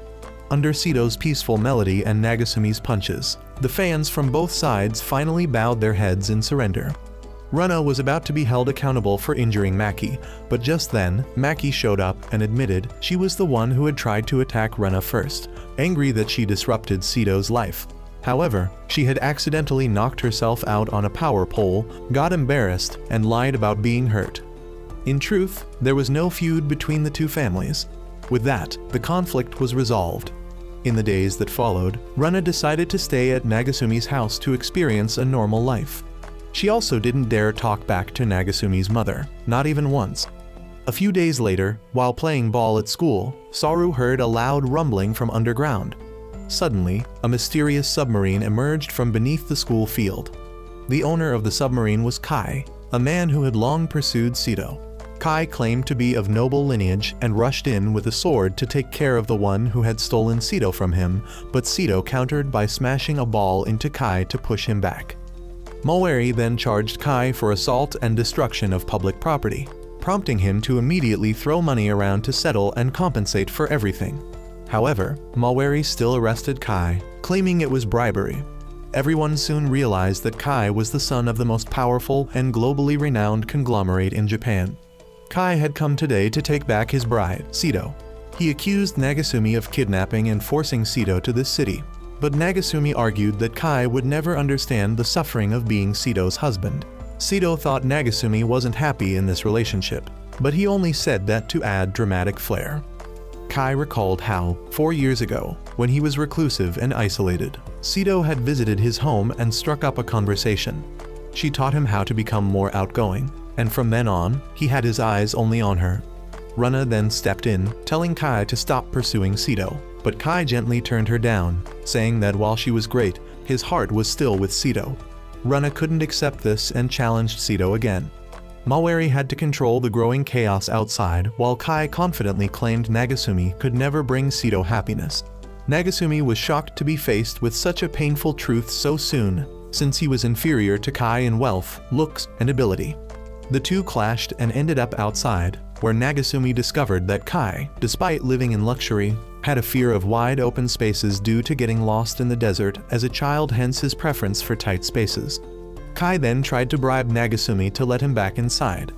Under Sito's peaceful melody and Nagasumi's punches, the fans from both sides finally bowed their heads in surrender. Runa was about to be held accountable for injuring Maki, but just then, Maki showed up and admitted she was the one who had tried to attack Runa first, angry that she disrupted Sito's life. However, she had accidentally knocked herself out on a power pole, got embarrassed, and lied about being hurt. In truth, there was no feud between the two families. With that, the conflict was resolved. In the days that followed, Runa decided to stay at Nagasumi's house to experience a normal life. She also didn't dare talk back to Nagasumi's mother, not even once. A few days later, while playing ball at school, Saru heard a loud rumbling from underground. Suddenly, a mysterious submarine emerged from beneath the school field. The owner of the submarine was Kai, a man who had long pursued Sito. Kai claimed to be of noble lineage and rushed in with a sword to take care of the one who had stolen Sito from him, but Sito countered by smashing a ball into Kai to push him back. Mawari then charged Kai for assault and destruction of public property, prompting him to immediately throw money around to settle and compensate for everything. However, Mawari still arrested Kai, claiming it was bribery. Everyone soon realized that Kai was the son of the most powerful and globally renowned conglomerate in Japan. Kai had come today to take back his bride, Sito. He accused Nagasumi of kidnapping and forcing Sito to this city, but Nagasumi argued that Kai would never understand the suffering of being Sito's husband. Sito thought Nagasumi wasn't happy in this relationship, but he only said that to add dramatic flair. Kai recalled how, 4 years ago, when he was reclusive and isolated, Sito had visited his home and struck up a conversation. She taught him how to become more outgoing, and from then on, he had his eyes only on her. Runa then stepped in, telling Kai to stop pursuing Sito, but Kai gently turned her down, saying that while she was great, his heart was still with Sito. Runa couldn't accept this and challenged Sito again. Mawari had to control the growing chaos outside, while Kai confidently claimed Nagasumi could never bring Sito happiness. Nagasumi was shocked to be faced with such a painful truth so soon, since he was inferior to Kai in wealth, looks, and ability. The two clashed and ended up outside, where Nagasumi discovered that Kai, despite living in luxury, had a fear of wide open spaces due to getting lost in the desert as a child, hence his preference for tight spaces. Kai then tried to bribe Nagasumi to let him back inside.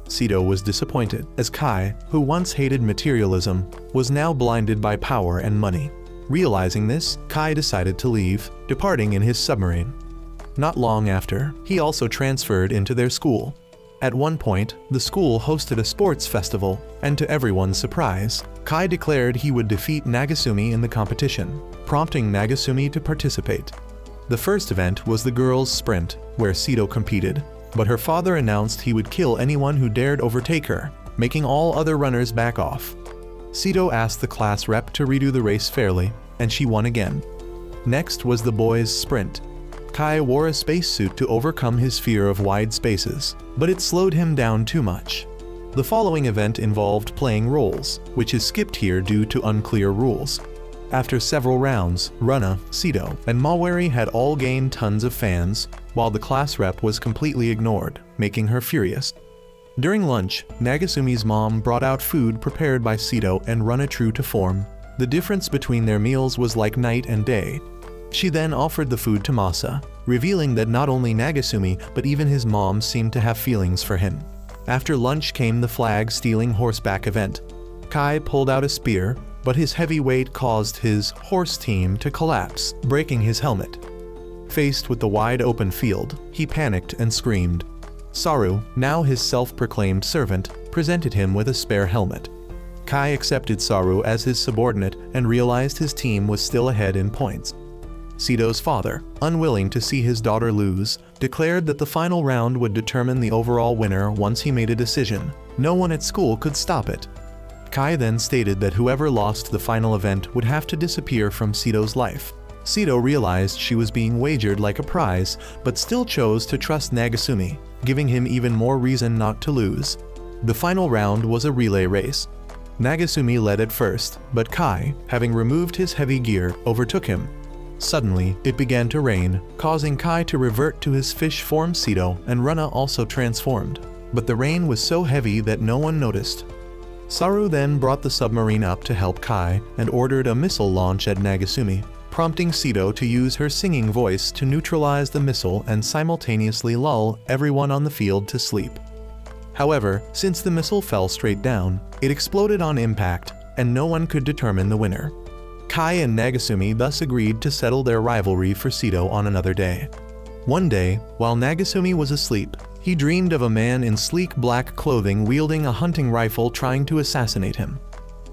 Sito was disappointed, as Kai, who once hated materialism, was now blinded by power and money. Realizing this, Kai decided to leave, departing in his submarine. Not long after, he also transferred into their school. At one point, the school hosted a sports festival, and to everyone's surprise, Kai declared he would defeat Nagasumi in the competition, prompting Nagasumi to participate. The first event was the girls' sprint, where Sito competed, but her father announced he would kill anyone who dared overtake her, making all other runners back off. Sito asked the class rep to redo the race fairly, and she won again. Next was the boys' sprint. Kai wore a spacesuit to overcome his fear of wide spaces, but it slowed him down too much. The following event involved playing roles, which is skipped here due to unclear rules. After several rounds, Runa, Sito, and Mawari had all gained tons of fans, while the class rep was completely ignored, making her furious. During lunch, Nagasumi's mom brought out food prepared by Sito and Runa, true to form. The difference between their meals was like night and day. She then offered the food to Masa, revealing that not only Nagasumi but even his mom seemed to have feelings for him. After lunch came the flag-stealing horseback event. Kai pulled out a spear, but his heavy weight caused his horse team to collapse, breaking his helmet. Faced with the wide open field, he panicked and screamed. Saru, now his self-proclaimed servant, presented him with a spare helmet. Kai accepted Saru as his subordinate and realized his team was still ahead in points. Sito's father, unwilling to see his daughter lose, declared that the final round would determine the overall winner once he made a decision. No one at school could stop it. Kai then stated that whoever lost the final event would have to disappear from Sito's life. Sito realized she was being wagered like a prize, but still chose to trust Nagasumi, giving him even more reason not to lose. The final round was a relay race. Nagasumi led at first, but Kai, having removed his heavy gear, overtook him. Suddenly, it began to rain, causing Kai to revert to his fish form. Sito and Runa also transformed, but the rain was so heavy that no one noticed. Saru then brought the submarine up to help Kai and ordered a missile launch at Nagasumi, prompting Sito to use her singing voice to neutralize the missile and simultaneously lull everyone on the field to sleep. However, since the missile fell straight down, it exploded on impact, and no one could determine the winner. Kai and Nagasumi thus agreed to settle their rivalry for Sito on another day. One day, while Nagasumi was asleep, he dreamed of a man in sleek black clothing wielding a hunting rifle trying to assassinate him.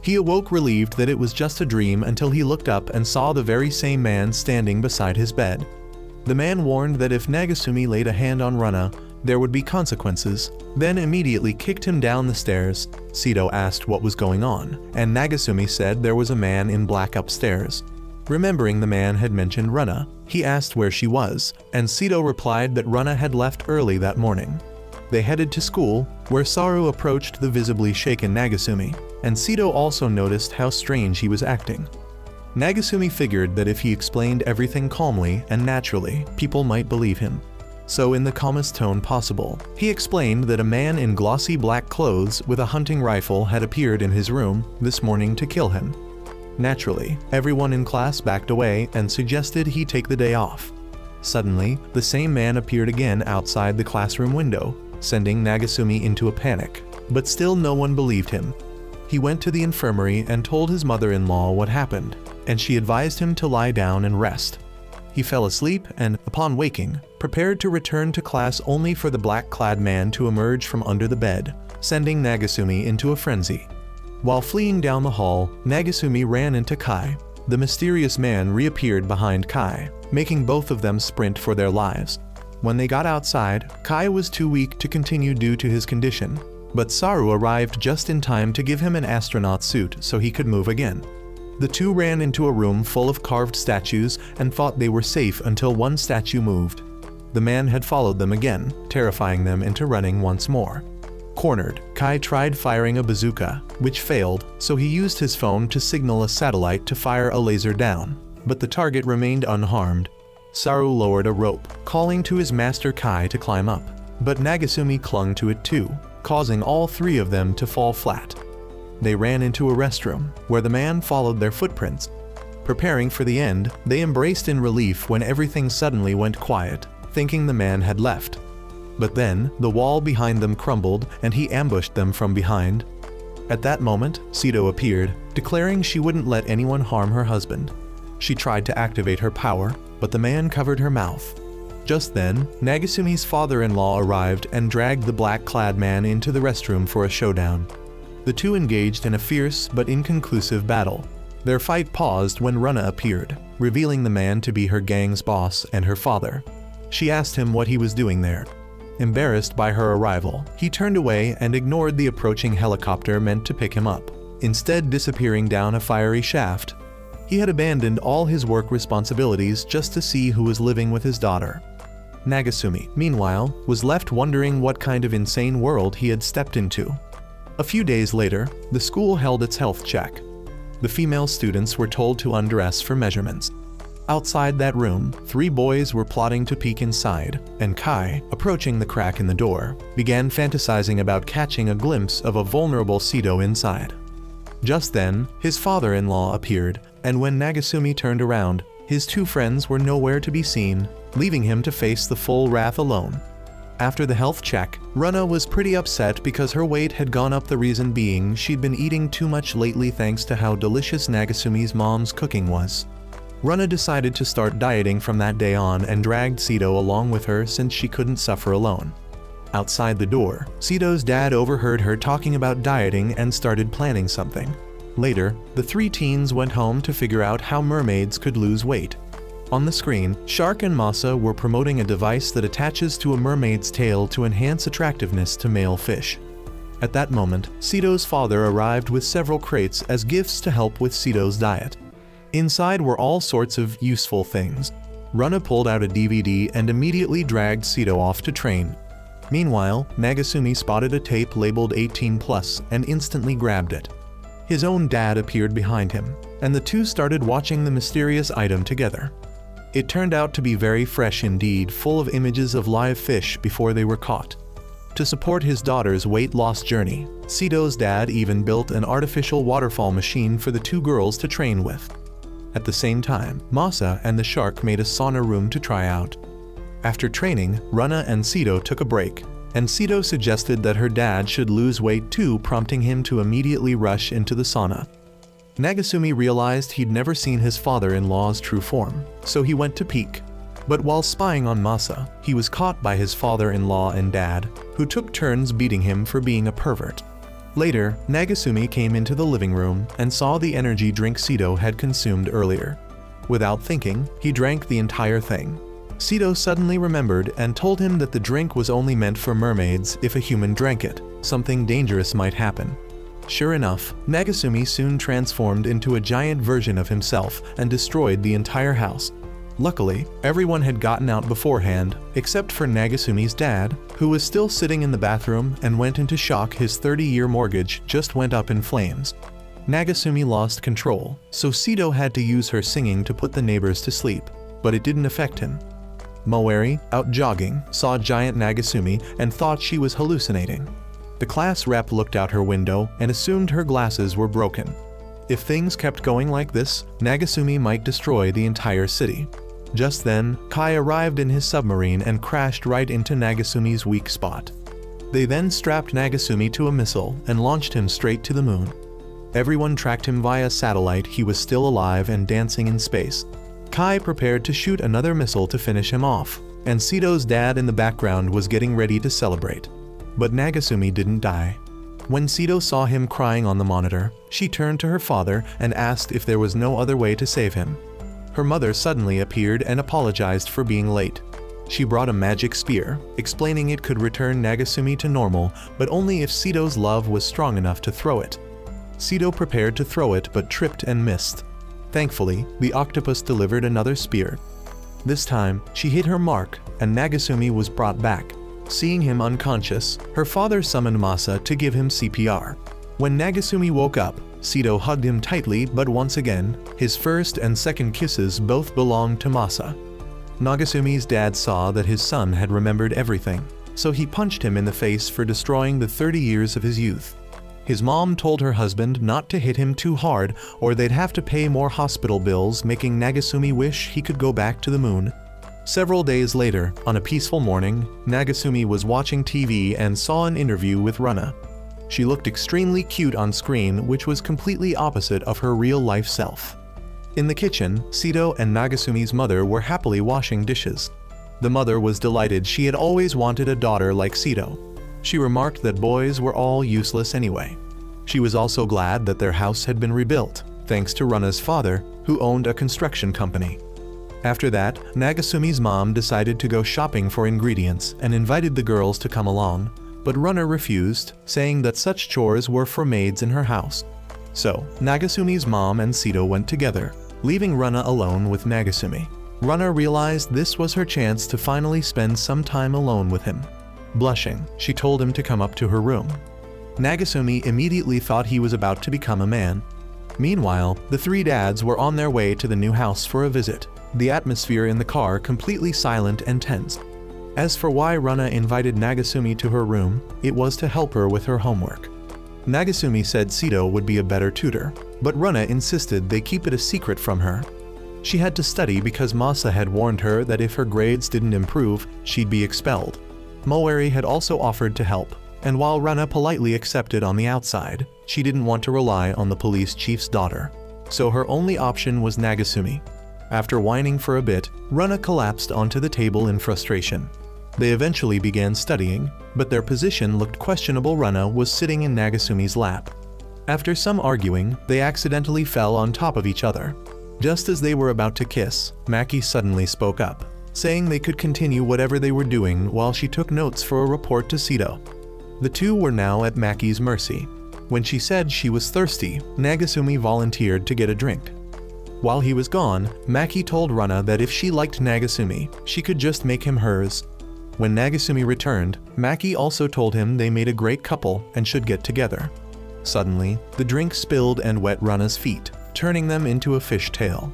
He awoke relieved that it was just a dream until he looked up and saw the very same man standing beside his bed. The man warned that if Nagasumi laid a hand on Runa, there would be consequences, then immediately kicked him down the stairs. Sito asked what was going on, and Nagasumi said there was a man in black upstairs. Remembering the man had mentioned Runa, he asked where she was, and Sito replied that Runa had left early that morning. They headed to school, where Saru approached the visibly shaken Nagasumi, and Sito also noticed how strange he was acting. Nagasumi figured that if he explained everything calmly and naturally, people might believe him. So in the calmest tone possible, he explained that a man in glossy black clothes with a hunting rifle had appeared in his room this morning to kill him. Naturally, everyone in class backed away and suggested he take the day off. Suddenly, the same man appeared again outside the classroom window, sending Nagasumi into a panic, but still no one believed him. He went to the infirmary and told his mother-in-law what happened, and she advised him to lie down and rest. He fell asleep and, upon waking, prepared to return to class only for the black-clad man to emerge from under the bed, sending Nagasumi into a frenzy. While fleeing down the hall, Nagasumi ran into Kai. The mysterious man reappeared behind Kai, making both of them sprint for their lives. When they got outside, Kai was too weak to continue due to his condition, but Saru arrived just in time to give him an astronaut suit so he could move again. The two ran into a room full of carved statues and thought they were safe until one statue moved. The man had followed them again, terrifying them into running once more. Cornered, Kai tried firing a bazooka, which failed, so he used his phone to signal a satellite to fire a laser down, but the target remained unharmed. Saru lowered a rope, calling to his master Kai to climb up, but Nagasumi clung to it too, causing all three of them to fall flat. They ran into a restroom, where the man followed their footprints. Preparing for the end, they embraced in relief when everything suddenly went quiet, thinking the man had left. But then, the wall behind them crumbled and he ambushed them from behind. At that moment, Sito appeared, declaring she wouldn't let anyone harm her husband. She tried to activate her power, but the man covered her mouth. Just then, Nagasumi's father-in-law arrived and dragged the black-clad man into the restroom for a showdown. The two engaged in a fierce but inconclusive battle. Their fight paused when Runa appeared, revealing the man to be her gang's boss and her father. She asked him what he was doing there. Embarrassed by her arrival, he turned away and ignored the approaching helicopter meant to pick him up, instead disappearing down a fiery shaft. He had abandoned all his work responsibilities just to see who was living with his daughter. Nagasumi, meanwhile, was left wondering what kind of insane world he had stepped into. A few days later, the school held its health check. The female students were told to undress for measurements. Outside that room, 3 boys were plotting to peek inside, and Kai, approaching the crack in the door, began fantasizing about catching a glimpse of a vulnerable Sito inside. Just then, his father-in-law appeared, and when Nagasumi turned around, his 2 friends were nowhere to be seen, leaving him to face the full wrath alone. After the health check, Runa was pretty upset because her weight had gone up, the reason being she'd been eating too much lately thanks to how delicious Nagasumi's mom's cooking was. Runa decided to start dieting from that day on and dragged Sito along with her since she couldn't suffer alone. Outside the door, Sito's dad overheard her talking about dieting and started planning something. Later, the 3 teens went home to figure out how mermaids could lose weight. On the screen, Shark and Masa were promoting a device that attaches to a mermaid's tail to enhance attractiveness to male fish. At that moment, Sito's father arrived with several crates as gifts to help with Sito's diet. Inside were all sorts of useful things. Runa pulled out a DVD and immediately dragged Sito off to train. Meanwhile, Nagasumi spotted a tape labeled 18+ and instantly grabbed it. His own dad appeared behind him, and the two started watching the mysterious item together. It turned out to be very fresh indeed, full of images of live fish before they were caught. To support his daughter's weight loss journey, Sito's dad even built an artificial waterfall machine for the 2 girls to train with. At the same time, Masa and the shark made a sauna room to try out. After training, Runa and Sito took a break, and Sito suggested that her dad should lose weight too, prompting him to immediately rush into the sauna. Nagasumi realized he'd never seen his father-in-law's true form, so he went to peek. But while spying on Masa, he was caught by his father-in-law and dad, who took turns beating him for being a pervert. Later, Nagasumi came into the living room and saw the energy drink Sito had consumed earlier. Without thinking, he drank the entire thing. Sito suddenly remembered and told him that the drink was only meant for mermaids. If a human drank it, something dangerous might happen. Sure enough, Nagasumi soon transformed into a giant version of himself and destroyed the entire house. Luckily, everyone had gotten out beforehand, except for Nagasumi's dad, who was still sitting in the bathroom and went into shock. His 30-year mortgage just went up in flames. Nagasumi lost control, so Sito had to use her singing to put the neighbors to sleep, but it didn't affect him. Moeri, out jogging, saw giant Nagasumi and thought she was hallucinating. The class rep looked out her window and assumed her glasses were broken. If things kept going like this, Nagasumi might destroy the entire city. Just then, Kai arrived in his submarine and crashed right into Nagasumi's weak spot. They then strapped Nagasumi to a missile and launched him straight to the moon. Everyone tracked him via satellite. He was still alive and dancing in space. Kai prepared to shoot another missile to finish him off, and Sito's dad in the background was getting ready to celebrate. But Nagasumi didn't die. When Sito saw him crying on the monitor, she turned to her father and asked if there was no other way to save him. Her mother suddenly appeared and apologized for being late. She brought a magic spear, explaining it could return Nagasumi to normal, but only if Sito's love was strong enough to throw it. Sito prepared to throw it but tripped and missed. Thankfully, the octopus delivered another spear. This time, she hit her mark, and Nagasumi was brought back. Seeing him unconscious, her father summoned Masa to give him CPR. When Nagasumi woke up, Sito hugged him tightly, but once again, his first and second kisses both belonged to Masa. Nagasumi's dad saw that his son had remembered everything, so he punched him in the face for destroying the 30 years of his youth. His mom told her husband not to hit him too hard or they'd have to pay more hospital bills, making Nagasumi wish he could go back to the moon. Several days later, on a peaceful morning, Nagasumi was watching TV and saw an interview with Runa. She looked extremely cute on screen, which was completely opposite of her real-life self. In the kitchen, Sito and Nagasumi's mother were happily washing dishes. The mother was delighted. She had always wanted a daughter like Sito. She remarked that boys were all useless anyway. She was also glad that their house had been rebuilt, thanks to Runa's father, who owned a construction company. After that, Nagasumi's mom decided to go shopping for ingredients and invited the girls to come along, but Runa refused, saying that such chores were for maids in her house. So, Nagasumi's mom and Sito went together, leaving Runa alone with Nagasumi. Runa realized this was her chance to finally spend some time alone with him. Blushing, she told him to come up to her room. Nagasumi immediately thought he was about to become a man. Meanwhile, the three dads were on their way to the new house for a visit, the atmosphere in the car completely silent and tense. As for why Runa invited Nagasumi to her room, it was to help her with her homework. Nagasumi said Sito would be a better tutor, but Runa insisted they keep it a secret from her. She had to study because Masa had warned her that if her grades didn't improve, she'd be expelled. Moeri had also offered to help, and while Runa politely accepted on the outside, she didn't want to rely on the police chief's daughter. So her only option was Nagasumi. After whining for a bit, Runa collapsed onto the table in frustration. They eventually began studying, but their position looked questionable. Runa was sitting in Nagasumi's lap. After some arguing, they accidentally fell on top of each other. Just as they were about to kiss, Maki suddenly spoke up, saying they could continue whatever they were doing while she took notes for a report to Sito. The two were now at Maki's mercy. When she said she was thirsty, Nagasumi volunteered to get a drink. While he was gone, Maki told Runa that if she liked Nagasumi, she could just make him hers. When Nagasumi returned, Maki also told him they made a great couple and should get together. Suddenly, the drink spilled and wet Runa's feet, turning them into a fish tail.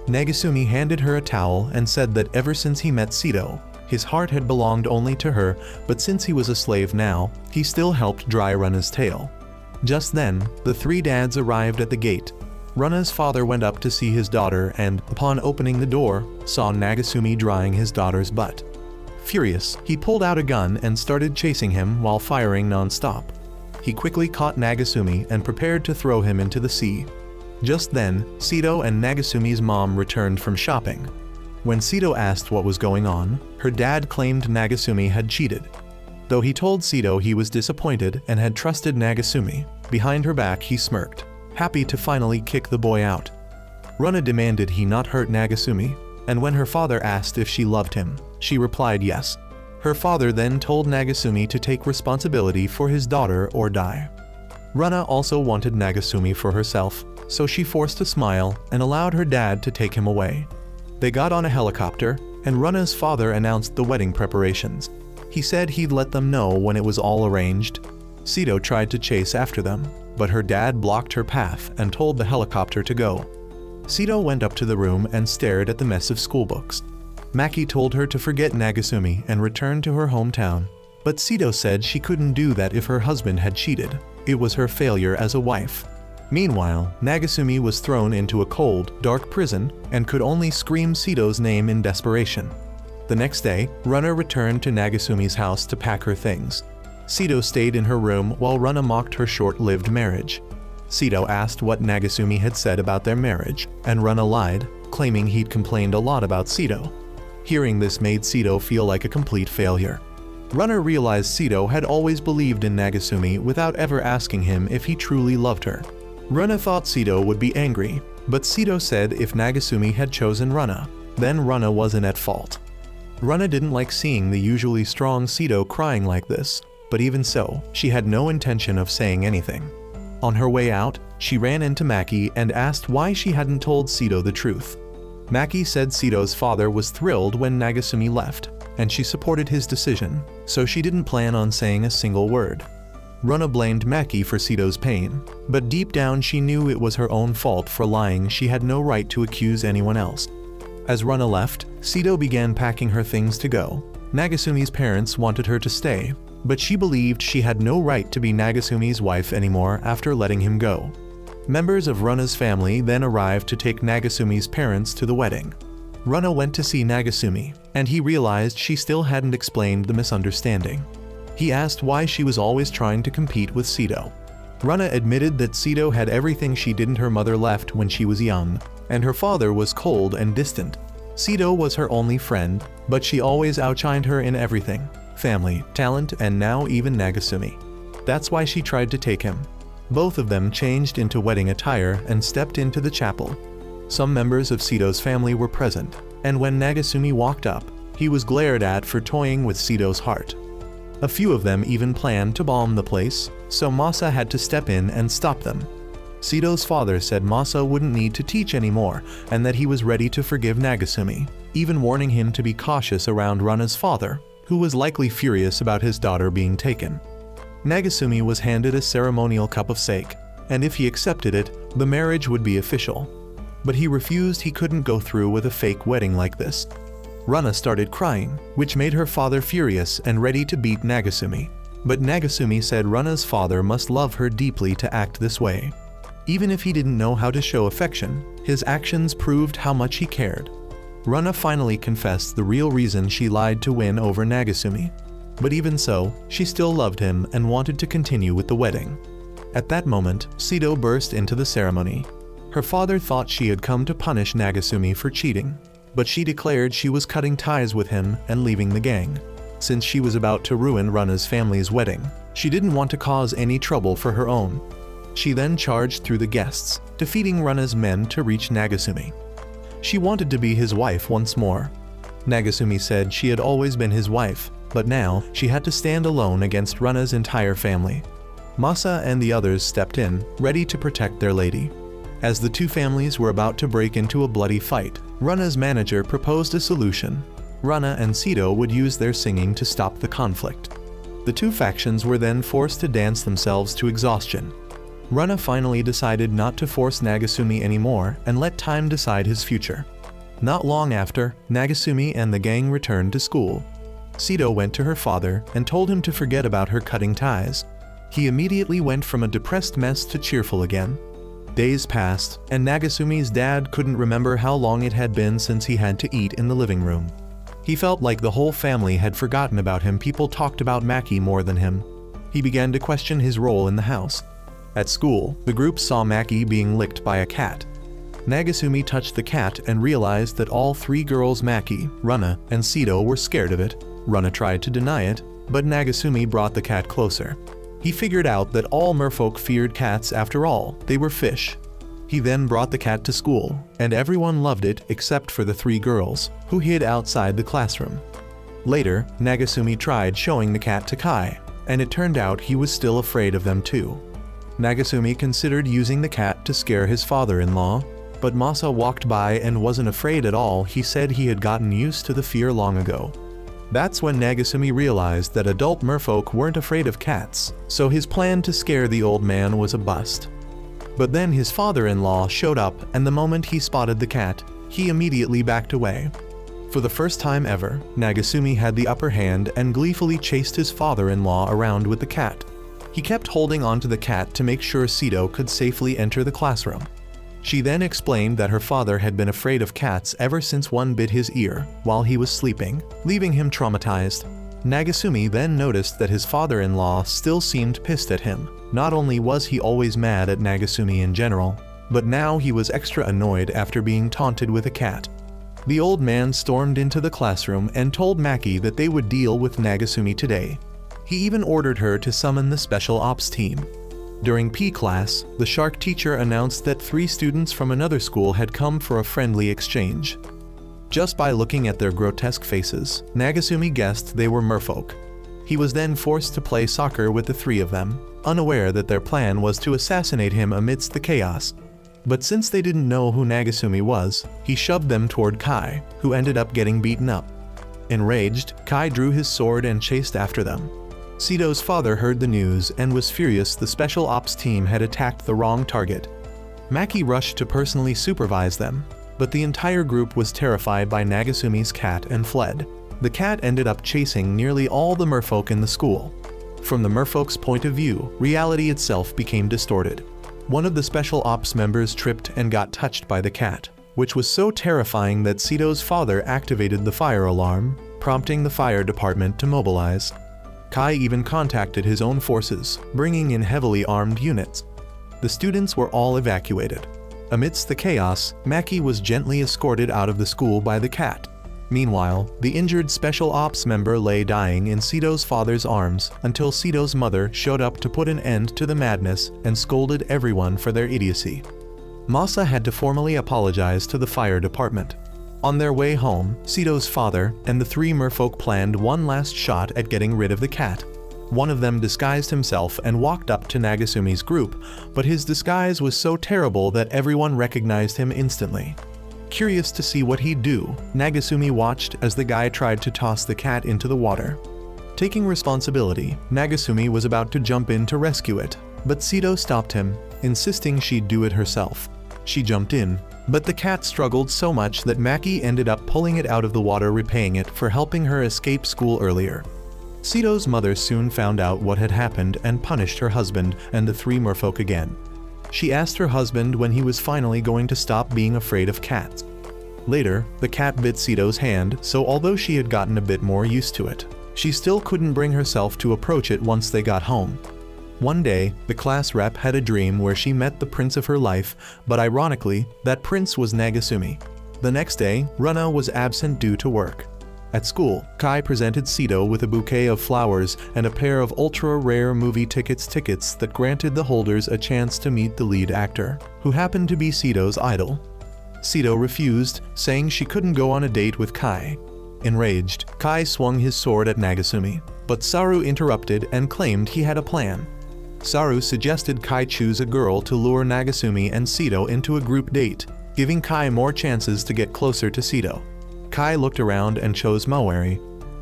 Nagasumi handed her a towel and said that ever since he met Sito, his heart had belonged only to her, but since he was a slave now, he still helped dry Runa's tail. Just then, the three dads arrived at the gate. Runa's father went up to see his daughter and, upon opening the door, saw Nagasumi drying his daughter's butt. Furious, he pulled out a gun and started chasing him while firing non-stop. He quickly caught Nagasumi and prepared to throw him into the sea. Just then, Sito and Nagasumi's mom returned from shopping. When Sito asked what was going on, her dad claimed Nagasumi had cheated. Though he told Sito he was disappointed and had trusted Nagasumi, behind her back he smirked, happy to finally kick the boy out. Runa demanded he not hurt Nagasumi, and when her father asked if she loved him, she replied yes. Her father then told Nagasumi to take responsibility for his daughter or die. Runa also wanted Nagasumi for herself, so she forced a smile and allowed her dad to take him away. They got on a helicopter, and Runa's father announced the wedding preparations. He said he'd let them know when it was all arranged. Sito tried to chase after them, but her dad blocked her path and told the helicopter to go. Sito went up to the room and stared at the mess of schoolbooks. Maki told her to forget Nagasumi and return to her hometown, but Sito said she couldn't do that if her husband had cheated. It was her failure as a wife. Meanwhile, Nagasumi was thrown into a cold, dark prison and could only scream Sito's name in desperation. The next day, Runa returned to Nagasumi's house to pack her things. Sito stayed in her room while Runa mocked her short-lived marriage. Sito asked what Nagasumi had said about their marriage, and Runa lied, claiming he'd complained a lot about Sito. Hearing this made Sito feel like a complete failure. Runa realized Sito had always believed in Nagasumi without ever asking him if he truly loved her. Runa thought Sito would be angry, but Sito said if Nagasumi had chosen Runa, then Runa wasn't at fault. Runa didn't like seeing the usually strong Sito crying like this, but even so, she had no intention of saying anything. On her way out, she ran into Maki and asked why she hadn't told Sito the truth. Maki said Sito's father was thrilled when Nagasumi left, and she supported his decision, so she didn't plan on saying a single word. Runa blamed Maki for Sito's pain, but deep down she knew it was her own fault for lying. She had no right to accuse anyone else. As Runa left, Sito began packing her things to go. Nagasumi's parents wanted her to stay, but she believed she had no right to be Nagasumi's wife anymore after letting him go. Members of Runa's family then arrived to take Nagasumi's parents to the wedding. Runa went to see Nagasumi, and he realized she still hadn't explained the misunderstanding. He asked why she was always trying to compete with Sito. Runa admitted that Sito had everything she didn't. Her mother left when she was young, and her father was cold and distant. Sito was her only friend, but she always outshined her in everything: family, talent, and now even Nagasumi. That's why she tried to take him. Both of them changed into wedding attire and stepped into the chapel. Some members of Sito's family were present, and when Nagasumi walked up, he was glared at for toying with Sito's heart. A few of them even planned to bomb the place, so Masa had to step in and stop them. Sito's father said Masa wouldn't need to teach anymore and that he was ready to forgive Nagasumi, even warning him to be cautious around Runa's father, who was likely furious about his daughter being taken. Nagasumi was handed a ceremonial cup of sake, and if he accepted it, the marriage would be official. But he refused. He couldn't go through with a fake wedding like this. Runa started crying, which made her father furious and ready to beat Nagasumi. But Nagasumi said Runa's father must love her deeply to act this way. Even if he didn't know how to show affection, his actions proved how much he cared. Runa finally confessed the real reason she lied to win over Nagasumi. But even so, she still loved him and wanted to continue with the wedding. At that moment, Sito burst into the ceremony. Her father thought she had come to punish Nagasumi for cheating, but she declared she was cutting ties with him and leaving the gang. Since she was about to ruin Runa's family's wedding, she didn't want to cause any trouble for her own. She then charged through the guests, defeating Runa's men to reach Nagasumi. She wanted to be his wife once more. Nagasumi said she had always been his wife, but now she had to stand alone against Runa's entire family. Masa and the others stepped in, ready to protect their lady. As the two families were about to break into a bloody fight, Runa's manager proposed a solution. Runa and Sito would use their singing to stop the conflict. The two factions were then forced to dance themselves to exhaustion. Runa finally decided not to force Nagasumi anymore and let time decide his future. Not long after, Nagasumi and the gang returned to school. Sito went to her father and told him to forget about her cutting ties. He immediately went from a depressed mess to cheerful again. Days passed, and Nagasumi's dad couldn't remember how long it had been since he had to eat in the living room. He felt like the whole family had forgotten about him. People talked about Maki more than him. He began to question his role in the house. At school, the group saw Maki being licked by a cat. Nagasumi touched the cat and realized that all three girls, Maki, Runa, and Sito, were scared of it. Runa tried to deny it, but Nagasumi brought the cat closer. He figured out that all merfolk feared cats. After all, they were fish. He then brought the cat to school, and everyone loved it except for the three girls, who hid outside the classroom. Later, Nagasumi tried showing the cat to Kai, and it turned out he was still afraid of them too. Nagasumi considered using the cat to scare his father-in-law, but Masa walked by and wasn't afraid at all. He said he had gotten used to the fear long ago. That's when Nagasumi realized that adult merfolk weren't afraid of cats, so his plan to scare the old man was a bust. But then his father-in-law showed up, and the moment he spotted the cat, he immediately backed away. For the first time ever, Nagasumi had the upper hand and gleefully chased his father-in-law around with the cat. He kept holding onto the cat to make sure Sito could safely enter the classroom. She then explained that her father had been afraid of cats ever since one bit his ear while he was sleeping, leaving him traumatized. Nagasumi then noticed that his father-in-law still seemed pissed at him. Not only was he always mad at Nagasumi in general, but now he was extra annoyed after being taunted with a cat. The old man stormed into the classroom and told Maki that they would deal with Nagasumi today. He even ordered her to summon the special ops team. During P class, the shark teacher announced that 3 students from another school had come for a friendly exchange. Just by looking at their grotesque faces, Nagasumi guessed they were merfolk. He was then forced to play soccer with the 3 of them, unaware that their plan was to assassinate him amidst the chaos. But since they didn't know who Nagasumi was, he shoved them toward Kai, who ended up getting beaten up. Enraged, Kai drew his sword and chased after them. Sito's father heard the news and was furious. The special ops team had attacked the wrong target. Maki rushed to personally supervise them, but the entire group was terrified by Nagasumi's cat and fled. The cat ended up chasing nearly all the merfolk in the school. From the merfolk's point of view, reality itself became distorted. One of the special ops members tripped and got touched by the cat, which was so terrifying that Sito's father activated the fire alarm, prompting the fire department to mobilize. Kai even contacted his own forces, bringing in heavily armed units. The students were all evacuated. Amidst the chaos, Maki was gently escorted out of the school by the cat. Meanwhile, the injured special ops member lay dying in Sito's father's arms until Sito's mother showed up to put an end to the madness and scolded everyone for their idiocy. Masa had to formally apologize to the fire department. On their way home, Sito's father and the 3 merfolk planned one last shot at getting rid of the cat. One of them disguised himself and walked up to Nagasumi's group, but his disguise was so terrible that everyone recognized him instantly. Curious to see what he'd do, Nagasumi watched as the guy tried to toss the cat into the water. Taking responsibility, Nagasumi was about to jump in to rescue it, but Sito stopped him, insisting she'd do it herself. She jumped in, but the cat struggled so much that Maki ended up pulling it out of the water, repaying it for helping her escape school earlier. Sito's mother soon found out what had happened and punished her husband and the 3 merfolk again. She asked her husband when he was finally going to stop being afraid of cats. Later, the cat bit Sito's hand, so although she had gotten a bit more used to it, she still couldn't bring herself to approach it once they got home. One day, the class rep had a dream where she met the prince of her life, but ironically, that prince was Nagasumi. The next day, Runa was absent due to work. At school, Kai presented Sito with a bouquet of flowers and a pair of ultra-rare movie tickets that granted the holders a chance to meet the lead actor, who happened to be Sito's idol. Sito refused, saying she couldn't go on a date with Kai. Enraged, Kai swung his sword at Nagasumi, but Saru interrupted and claimed he had a plan. Saru suggested Kai choose a girl to lure Nagasumi and Sito into a group date, giving Kai more chances to get closer to Sito. Kai looked around and chose Mawari.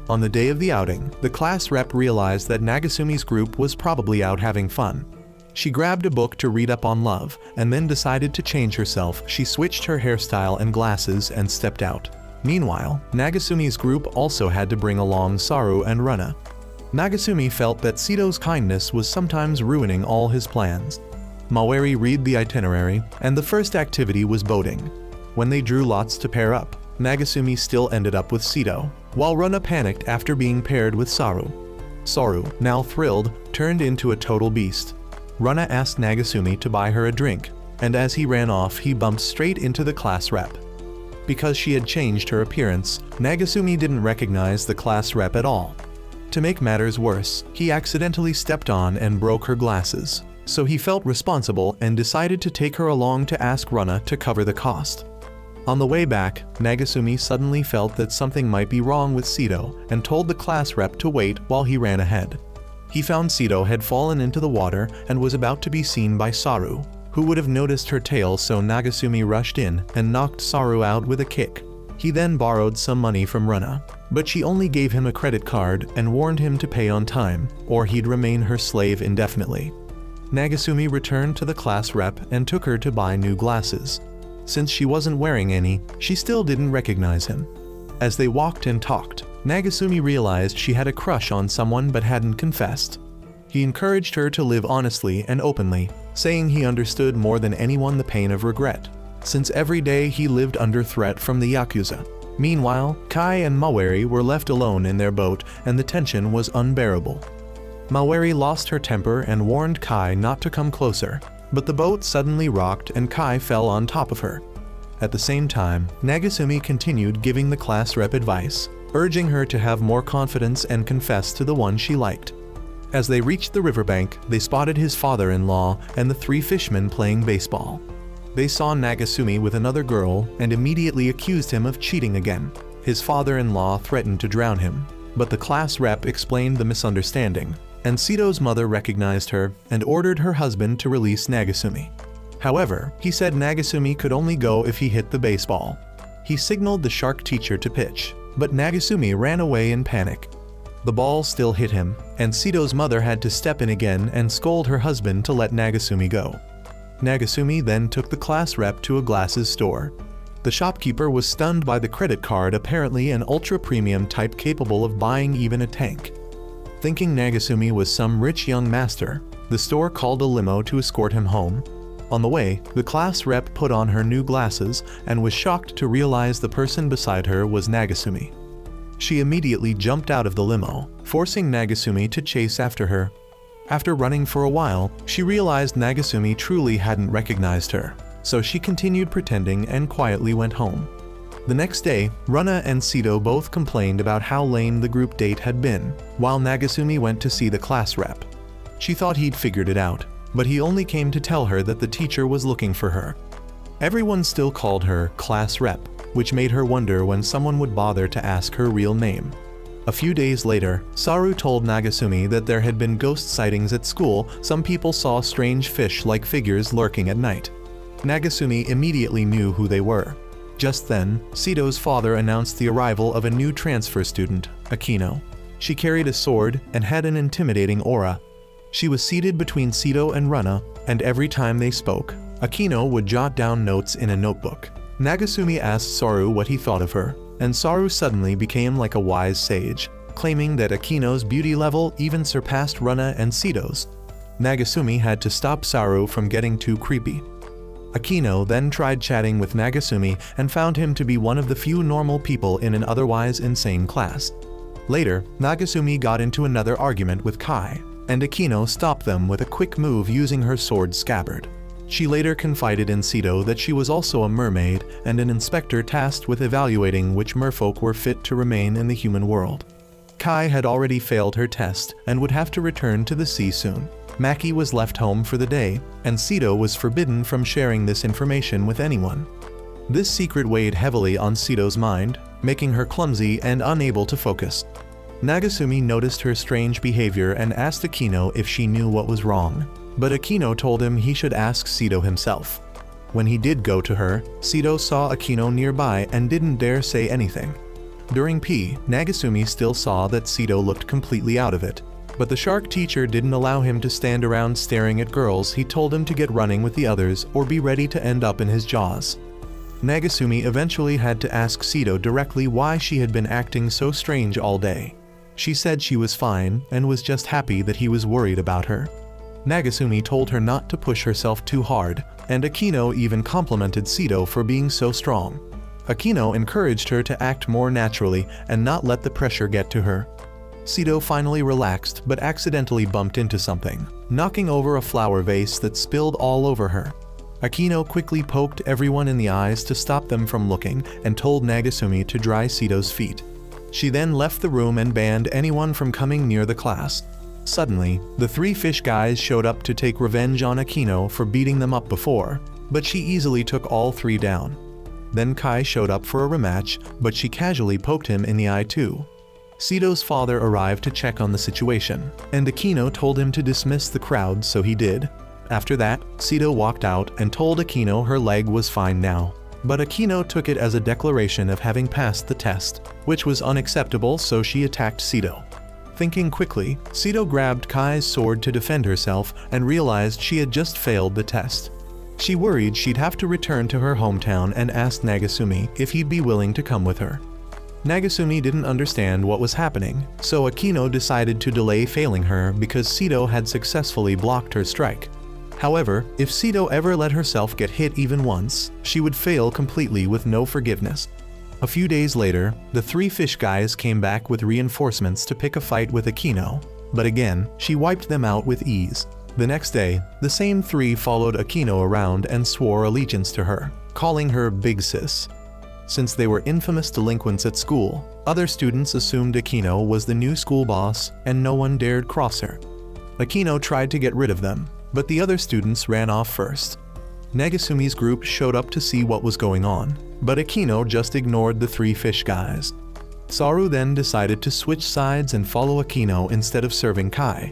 On the day of the outing, the class rep realized that Nagasumi's group was probably out having fun. She grabbed a book to read up on love, and then decided to change herself. She switched her hairstyle and glasses and stepped out. Meanwhile, Nagasumi's group also had to bring along Saru and Runa. Nagasumi felt that Sito's kindness was sometimes ruining all his plans. Mawari read the itinerary, and the first activity was boating. When they drew lots to pair up, Nagasumi still ended up with Sito, while Runa panicked after being paired with Saru. Saru, now thrilled, turned into a total beast. Runa asked Nagasumi to buy her a drink, and as he ran off he bumped straight into the class rep. Because she had changed her appearance, Nagasumi didn't recognize the class rep at all. To make matters worse, he accidentally stepped on and broke her glasses, so he felt responsible and decided to take her along to ask Runa to cover the cost. On the way back, Nagasumi suddenly felt that something might be wrong with Sito and told the class rep to wait while he ran ahead. He found Sito had fallen into the water and was about to be seen by Saru, who would have noticed her tail, so Nagasumi rushed in and knocked Saru out with a kick. He then borrowed some money from Runa, but she only gave him a credit card and warned him to pay on time, or he'd remain her slave indefinitely. Nagasumi returned to the class rep and took her to buy new glasses. Since she wasn't wearing any, she still didn't recognize him. As they walked and talked, Nagasumi realized she had a crush on someone but hadn't confessed. He encouraged her to live honestly and openly, saying he understood more than anyone the pain of regret, since every day he lived under threat from the Yakuza. Meanwhile, Kai and Mawari were left alone in their boat and the tension was unbearable. Mawari lost her temper and warned Kai not to come closer, but the boat suddenly rocked and Kai fell on top of her. At the same time, Nagasumi continued giving the class rep advice, urging her to have more confidence and confess to the one she liked. As they reached the riverbank, they spotted his father-in-law and the three fishmen playing baseball. They saw Nagasumi with another girl and immediately accused him of cheating again. His father-in-law threatened to drown him, but the class rep explained the misunderstanding, and Sito's mother recognized her and ordered her husband to release Nagasumi. However, he said Nagasumi could only go if he hit the baseball. He signaled the shark teacher to pitch, but Nagasumi ran away in panic. The ball still hit him, and Sito's mother had to step in again and scold her husband to let Nagasumi go. Nagasumi then took the class rep to a glasses store. The shopkeeper was stunned by the credit card, apparently an ultra-premium type capable of buying even a tank. Thinking Nagasumi was some rich young master, the store called a limo to escort him home. On the way, the class rep put on her new glasses and was shocked to realize the person beside her was Nagasumi. She immediately jumped out of the limo, forcing Nagasumi to chase after her. After running for a while, she realized Nagasumi truly hadn't recognized her, so she continued pretending and quietly went home. The next day, Runa and Sito both complained about how lame the group date had been, while Nagasumi went to see the class rep. She thought he'd figured it out, but he only came to tell her that the teacher was looking for her. Everyone still called her class rep, which made her wonder when someone would bother to ask her real name. A few days later, Saru told Nagasumi that there had been ghost sightings at school. Some people saw strange fish-like figures lurking at night. Nagasumi immediately knew who they were. Just then, Sito's father announced the arrival of a new transfer student, Akino. She carried a sword and had an intimidating aura. She was seated between Sito and Runa, and every time they spoke, Akino would jot down notes in a notebook. Nagasumi asked Saru what he thought of her, and Saru suddenly became like a wise sage, claiming that Akino's beauty level even surpassed Runa and Sito's. Nagasumi had to stop Saru from getting too creepy. Akino then tried chatting with Nagasumi and found him to be one of the few normal people in an otherwise insane class. Later, Nagasumi got into another argument with Kai, and Akino stopped them with a quick move using her sword scabbard. She later confided in Sito that she was also a mermaid and an inspector tasked with evaluating which merfolk were fit to remain in the human world. Kai had already failed her test and would have to return to the sea soon. Maki was left home for the day, and Sito was forbidden from sharing this information with anyone. This secret weighed heavily on Sito's mind, making her clumsy and unable to focus. Nagasumi noticed her strange behavior and asked Akino if she knew what was wrong, but Akino told him he should ask Sito himself. When he did go to her, Sito saw Akino nearby and didn't dare say anything. During P, Nagasumi still saw that Sito looked completely out of it, but the shark teacher didn't allow him to stand around staring at girls. He told him to get running with the others or be ready to end up in his jaws. Nagasumi eventually had to ask Sito directly why she had been acting so strange all day. She said she was fine and was just happy that he was worried about her. Nagasumi told her not to push herself too hard, and Akino even complimented Sito for being so strong. Akino encouraged her to act more naturally and not let the pressure get to her. Sito finally relaxed but accidentally bumped into something, knocking over a flower vase that spilled all over her. Akino quickly poked everyone in the eyes to stop them from looking and told Nagasumi to dry Sito's feet. She then left the room and banned anyone from coming near the class. Suddenly, the three fish guys showed up to take revenge on Akino for beating them up before, but she easily took all three down. Then Kai showed up for a rematch, but she casually poked him in the eye too. Sito's father arrived to check on the situation, and Akino told him to dismiss the crowd, so he did. After that, Sito walked out and told Akino her leg was fine now. But Akino took it as a declaration of having passed the test, which was unacceptable, so she attacked Sito. Thinking quickly, Sito grabbed Kai's sword to defend herself and realized she had just failed the test. She worried she'd have to return to her hometown and asked Nagasumi if he'd be willing to come with her. Nagasumi didn't understand what was happening, so Akino decided to delay failing her because Sito had successfully blocked her strike. However, if Sito ever let herself get hit even once, she would fail completely with no forgiveness. A few days later, the three fish guys came back with reinforcements to pick a fight with Akino, but again, she wiped them out with ease. The next day, the same three followed Akino around and swore allegiance to her, calling her Big Sis. Since they were infamous delinquents at school, other students assumed Akino was the new school boss and no one dared cross her. Akino tried to get rid of them, but the other students ran off first. Nagasumi's group showed up to see what was going on, but Akino just ignored the three fish guys. Saru then decided to switch sides and follow Akino instead of serving Kai.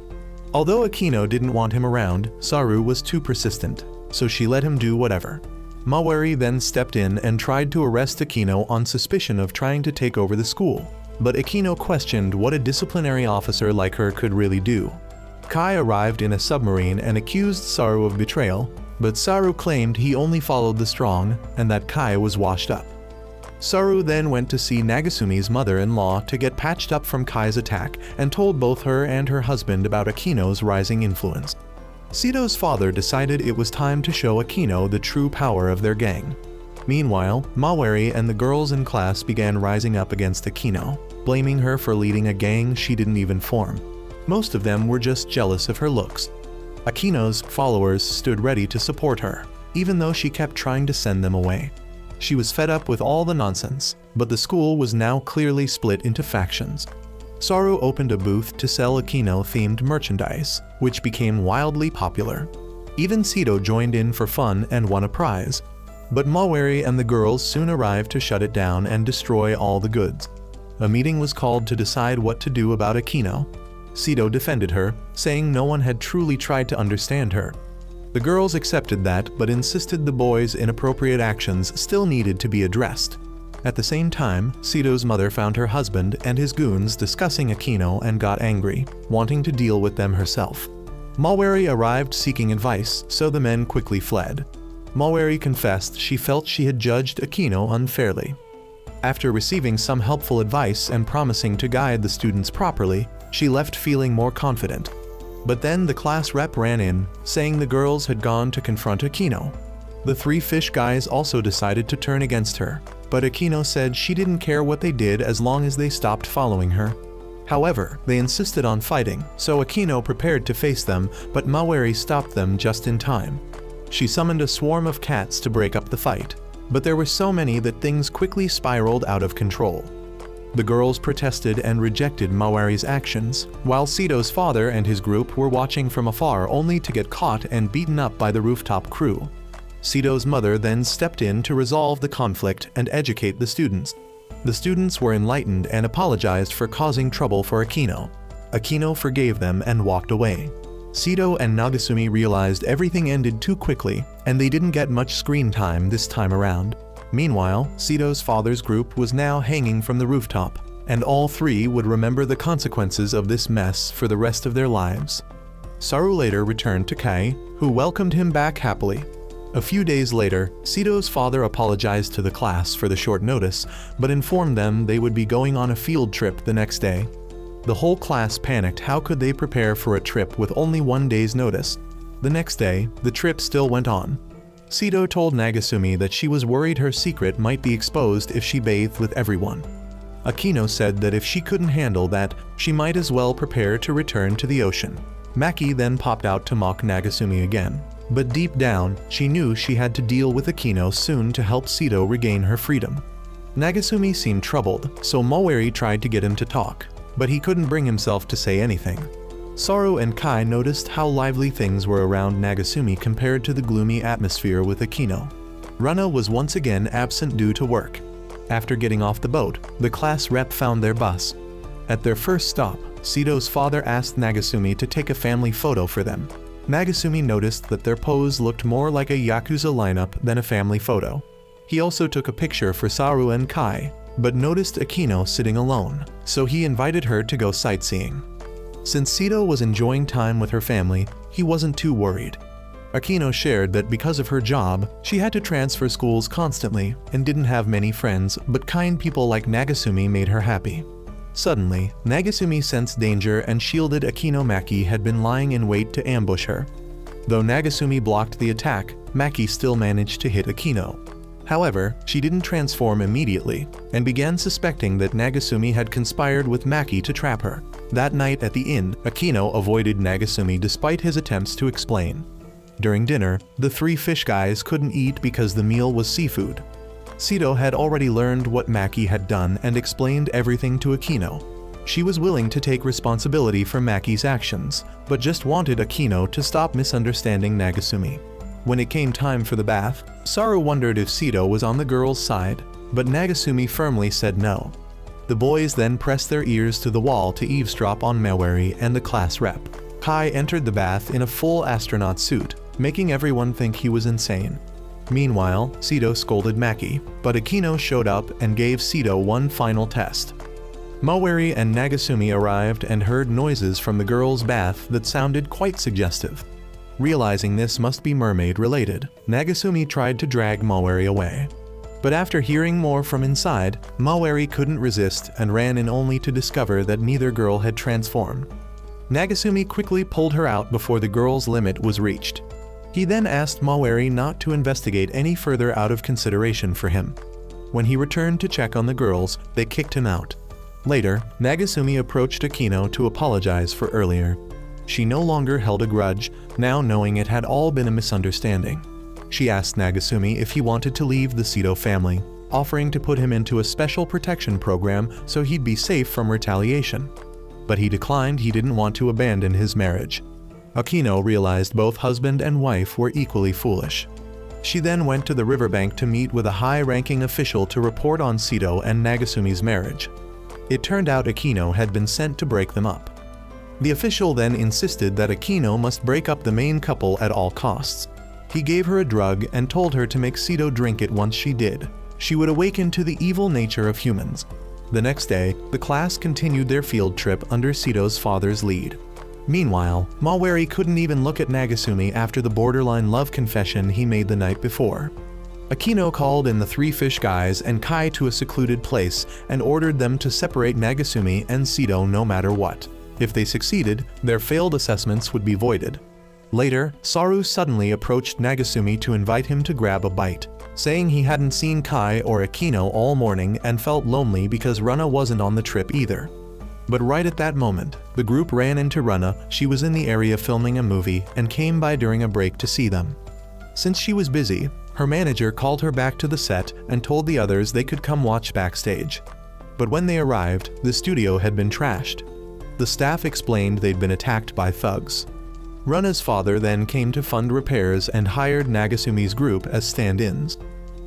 Although Akino didn't want him around, Saru was too persistent, so she let him do whatever. Mawari then stepped in and tried to arrest Akino on suspicion of trying to take over the school, but Akino questioned what a disciplinary officer like her could really do. Kai arrived in a submarine and accused Saru of betrayal, but Saru claimed he only followed the strong and that Kai was washed up. Saru then went to see Nagasumi's mother-in-law to get patched up from Kai's attack and told both her and her husband about Akino's rising influence. Sito's father decided it was time to show Akino the true power of their gang. Meanwhile, Mawari and the girls in class began rising up against Akino, blaming her for leading a gang she didn't even form. Most of them were just jealous of her looks. Akino's followers stood ready to support her, even though she kept trying to send them away. She was fed up with all the nonsense, but the school was now clearly split into factions. Saru opened a booth to sell Akino-themed merchandise, which became wildly popular. Even Sito joined in for fun and won a prize. But Mawari and the girls soon arrived to shut it down and destroy all the goods. A meeting was called to decide what to do about Akino. Sito defended her, saying no one had truly tried to understand her. The girls accepted that, but insisted the boys' inappropriate actions still needed to be addressed. At the same time, Sito's mother found her husband and his goons discussing Akino and got angry, wanting to deal with them herself. Mawari arrived seeking advice, so the men quickly fled. Mawari confessed she felt she had judged Akino unfairly. After receiving some helpful advice and promising to guide the students properly, she left feeling more confident. But then the class rep ran in, saying the girls had gone to confront Akino. The three fish guys also decided to turn against her, but Akino said she didn't care what they did as long as they stopped following her. However, they insisted on fighting, so Akino prepared to face them, but Mawari stopped them just in time. She summoned a swarm of cats to break up the fight, but there were so many that things quickly spiraled out of control. The girls protested and rejected Mawari's actions, while Sito's father and his group were watching from afar only to get caught and beaten up by the rooftop crew. Sito's mother then stepped in to resolve the conflict and educate the students. The students were enlightened and apologized for causing trouble for Akino. Akino forgave them and walked away. Sito and Nagasumi realized everything ended too quickly, and they didn't get much screen time this time around. Meanwhile, Sito's father's group was now hanging from the rooftop, and all three would remember the consequences of this mess for the rest of their lives. Saru later returned to Kai, who welcomed him back happily. A few days later, Sito's father apologized to the class for the short notice, but informed them they would be going on a field trip the next day. The whole class panicked. How could they prepare for a trip with only 1 day's notice? The next day, the trip still went on. Sito told Nagasumi that she was worried her secret might be exposed if she bathed with everyone. Akino said that if she couldn't handle that, she might as well prepare to return to the ocean. Maki then popped out to mock Nagasumi again. But deep down, she knew she had to deal with Akino soon to help Sito regain her freedom. Nagasumi seemed troubled, so Moweri tried to get him to talk, but he couldn't bring himself to say anything. Saru and Kai noticed how lively things were around Nagasumi compared to the gloomy atmosphere with Akino. Runa was once again absent due to work. After getting off the boat, the class rep found their bus. At their first stop, Sito's father asked Nagasumi to take a family photo for them. Nagasumi noticed that their pose looked more like a Yakuza lineup than a family photo. He also took a picture for Saru and Kai, but noticed Akino sitting alone, so he invited her to go sightseeing. Since Sito was enjoying time with her family, he wasn't too worried. Akino shared that because of her job, she had to transfer schools constantly and didn't have many friends, but kind people like Nagasumi made her happy. Suddenly, Nagasumi sensed danger and shielded Akino. Maki had been lying in wait to ambush her. Though Nagasumi blocked the attack, Maki still managed to hit Akino. However, she didn't transform immediately, and began suspecting that Nagasumi had conspired with Maki to trap her. That night at the inn, Akino avoided Nagasumi despite his attempts to explain. During dinner, the 3 fish guys couldn't eat because the meal was seafood. Sito had already learned what Maki had done and explained everything to Akino. She was willing to take responsibility for Maki's actions, but just wanted Akino to stop misunderstanding Nagasumi. When it came time for the bath, Saru wondered if Sito was on the girl's side, but Nagasumi firmly said no. The boys then pressed their ears to the wall to eavesdrop on Moweri and the class rep. Kai entered the bath in a full astronaut suit, making everyone think he was insane. Meanwhile, Sito scolded Maki, but Akino showed up and gave Sito one final test. Moweri and Nagasumi arrived and heard noises from the girls' bath that sounded quite suggestive. Realizing this must be mermaid-related, Nagasumi tried to drag Moweri away. But after hearing more from inside, Moweri couldn't resist and ran in only to discover that neither girl had transformed. Nagasumi quickly pulled her out before the girl's limit was reached. He then asked Moweri not to investigate any further out of consideration for him. When he returned to check on the girls, they kicked him out. Later, Nagasumi approached Akino to apologize for earlier. She no longer held a grudge, now knowing it had all been a misunderstanding. She asked Nagasumi if he wanted to leave the Sito family, offering to put him into a special protection program so he'd be safe from retaliation. But he declined. He didn't want to abandon his marriage. Akino realized both husband and wife were equally foolish. She then went to the riverbank to meet with a high-ranking official to report on Sito and Nagasumi's marriage. It turned out Akino had been sent to break them up. The official then insisted that Akino must break up the main couple at all costs. He gave her a drug and told her to make Sito drink it. Once she did, she would awaken to the evil nature of humans. The next day, the class continued their field trip under Sito's father's lead. Meanwhile, Moweri couldn't even look at Nagasumi after the borderline love confession he made the night before. Akino called in the 3 fish guys and Kai to a secluded place and ordered them to separate Nagasumi and Sito no matter what. If they succeeded, their failed assessments would be voided. Later, Saru suddenly approached Nagasumi to invite him to grab a bite, saying he hadn't seen Kai or Akino all morning and felt lonely because Runa wasn't on the trip either. But right at that moment, the group ran into Runa. She was in the area filming a movie and came by during a break to see them. Since she was busy, her manager called her back to the set and told the others they could come watch backstage. But when they arrived, the studio had been trashed. The staff explained they'd been attacked by thugs. Runa's father then came to fund repairs and hired Nagasumi's group as stand-ins.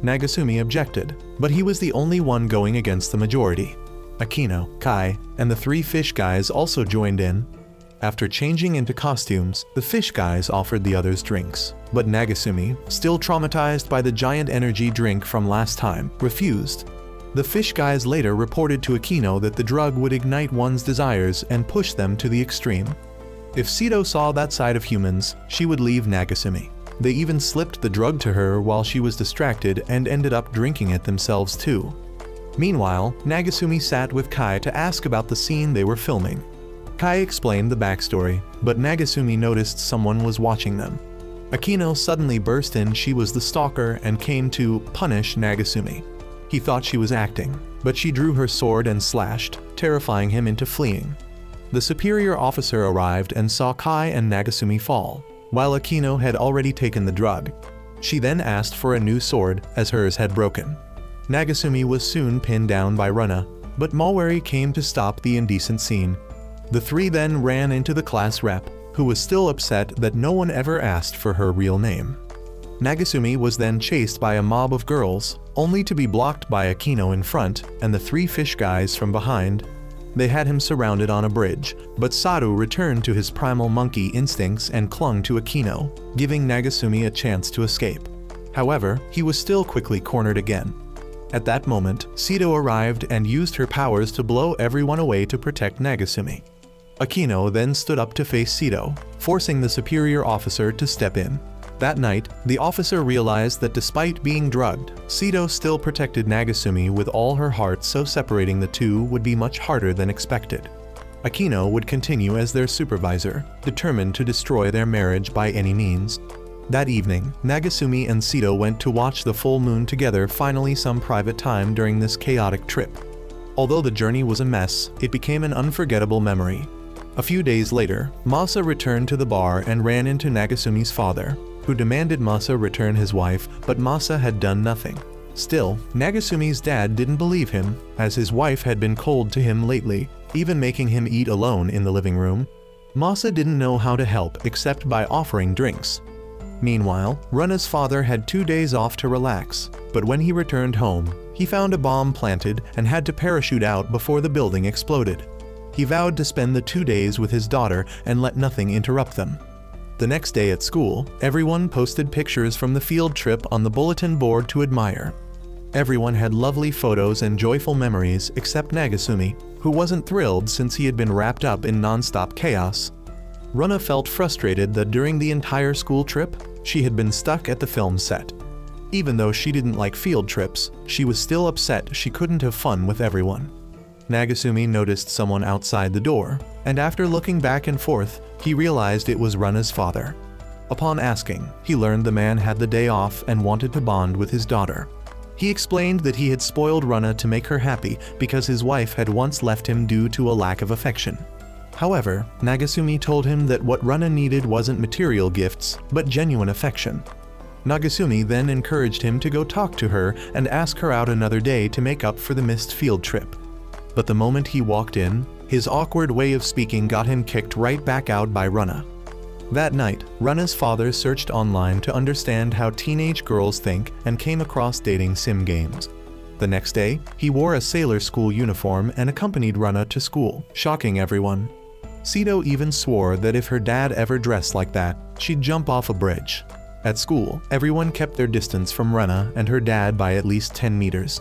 Nagasumi objected, but he was the only one going against the majority. Akino, Kai, and the 3 fish guys also joined in. After changing into costumes, the fish guys offered the others drinks, but Nagasumi, still traumatized by the giant energy drink from last time, refused. The fish guys later reported to Akino that the drug would ignite one's desires and push them to the extreme. If Sito saw that side of humans, she would leave Nagasumi. They even slipped the drug to her while she was distracted and ended up drinking it themselves too. Meanwhile, Nagasumi sat with Kai to ask about the scene they were filming. Kai explained the backstory, but Nagasumi noticed someone was watching them. Akino suddenly burst in. She was the stalker and came to punish Nagasumi. He thought she was acting, but she drew her sword and slashed, terrifying him into fleeing. The superior officer arrived and saw Kai and Nagasumi fall, while Akino had already taken the drug. She then asked for a new sword, as hers had broken. Nagasumi was soon pinned down by Runa, but Mawari came to stop the indecent scene. The three then ran into the class rep, who was still upset that no one ever asked for her real name. Nagasumi was then chased by a mob of girls, only to be blocked by Akino in front and the three fish guys from behind. They had him surrounded on a bridge, but Saru returned to his primal monkey instincts and clung to Akino, giving Nagasumi a chance to escape. However, he was still quickly cornered again. At that moment, Sito arrived and used her powers to blow everyone away to protect Nagasumi. Akino then stood up to face Sito, forcing the superior officer to step in. That night, the officer realized that despite being drugged, Sito still protected Nagasumi with all her heart, so separating the two would be much harder than expected. Akino would continue as their supervisor, determined to destroy their marriage by any means. That evening, Nagasumi and Sito went to watch the full moon together, finally some private time during this chaotic trip. Although the journey was a mess, it became an unforgettable memory. A few days later, Masa returned to the bar and ran into Nagasumi's father, who demanded Masa return his wife, but Masa had done nothing. Still, Nagasumi's dad didn't believe him, as his wife had been cold to him lately, even making him eat alone in the living room. Masa didn't know how to help except by offering drinks. Meanwhile, Runa's father had 2 days off to relax, but when he returned home, he found a bomb planted and had to parachute out before the building exploded. He vowed to spend the 2 days with his daughter and let nothing interrupt them. The next day at school, everyone posted pictures from the field trip on the bulletin board to admire. Everyone had lovely photos and joyful memories except Nagasumi, who wasn't thrilled since he had been wrapped up in non-stop chaos. Runa felt frustrated that during the entire school trip, she had been stuck at the film set. Even though she didn't like field trips, she was still upset she couldn't have fun with everyone. Nagasumi noticed someone outside the door, and after looking back and forth, he realized it was Runa's father. Upon asking, he learned the man had the day off and wanted to bond with his daughter. He explained that he had spoiled Runa to make her happy because his wife had once left him due to a lack of affection. However, Nagasumi told him that what Runa needed wasn't material gifts, but genuine affection. Nagasumi then encouraged him to go talk to her and ask her out another day to make up for the missed field trip. But the moment he walked in, his awkward way of speaking got him kicked right back out by Runa. That night, Runa's father searched online to understand how teenage girls think and came across dating sim games. The next day, he wore a sailor school uniform and accompanied Runa to school, shocking everyone. Sito even swore that if her dad ever dressed like that, she'd jump off a bridge. At school, everyone kept their distance from Runa and her dad by at least 10 meters.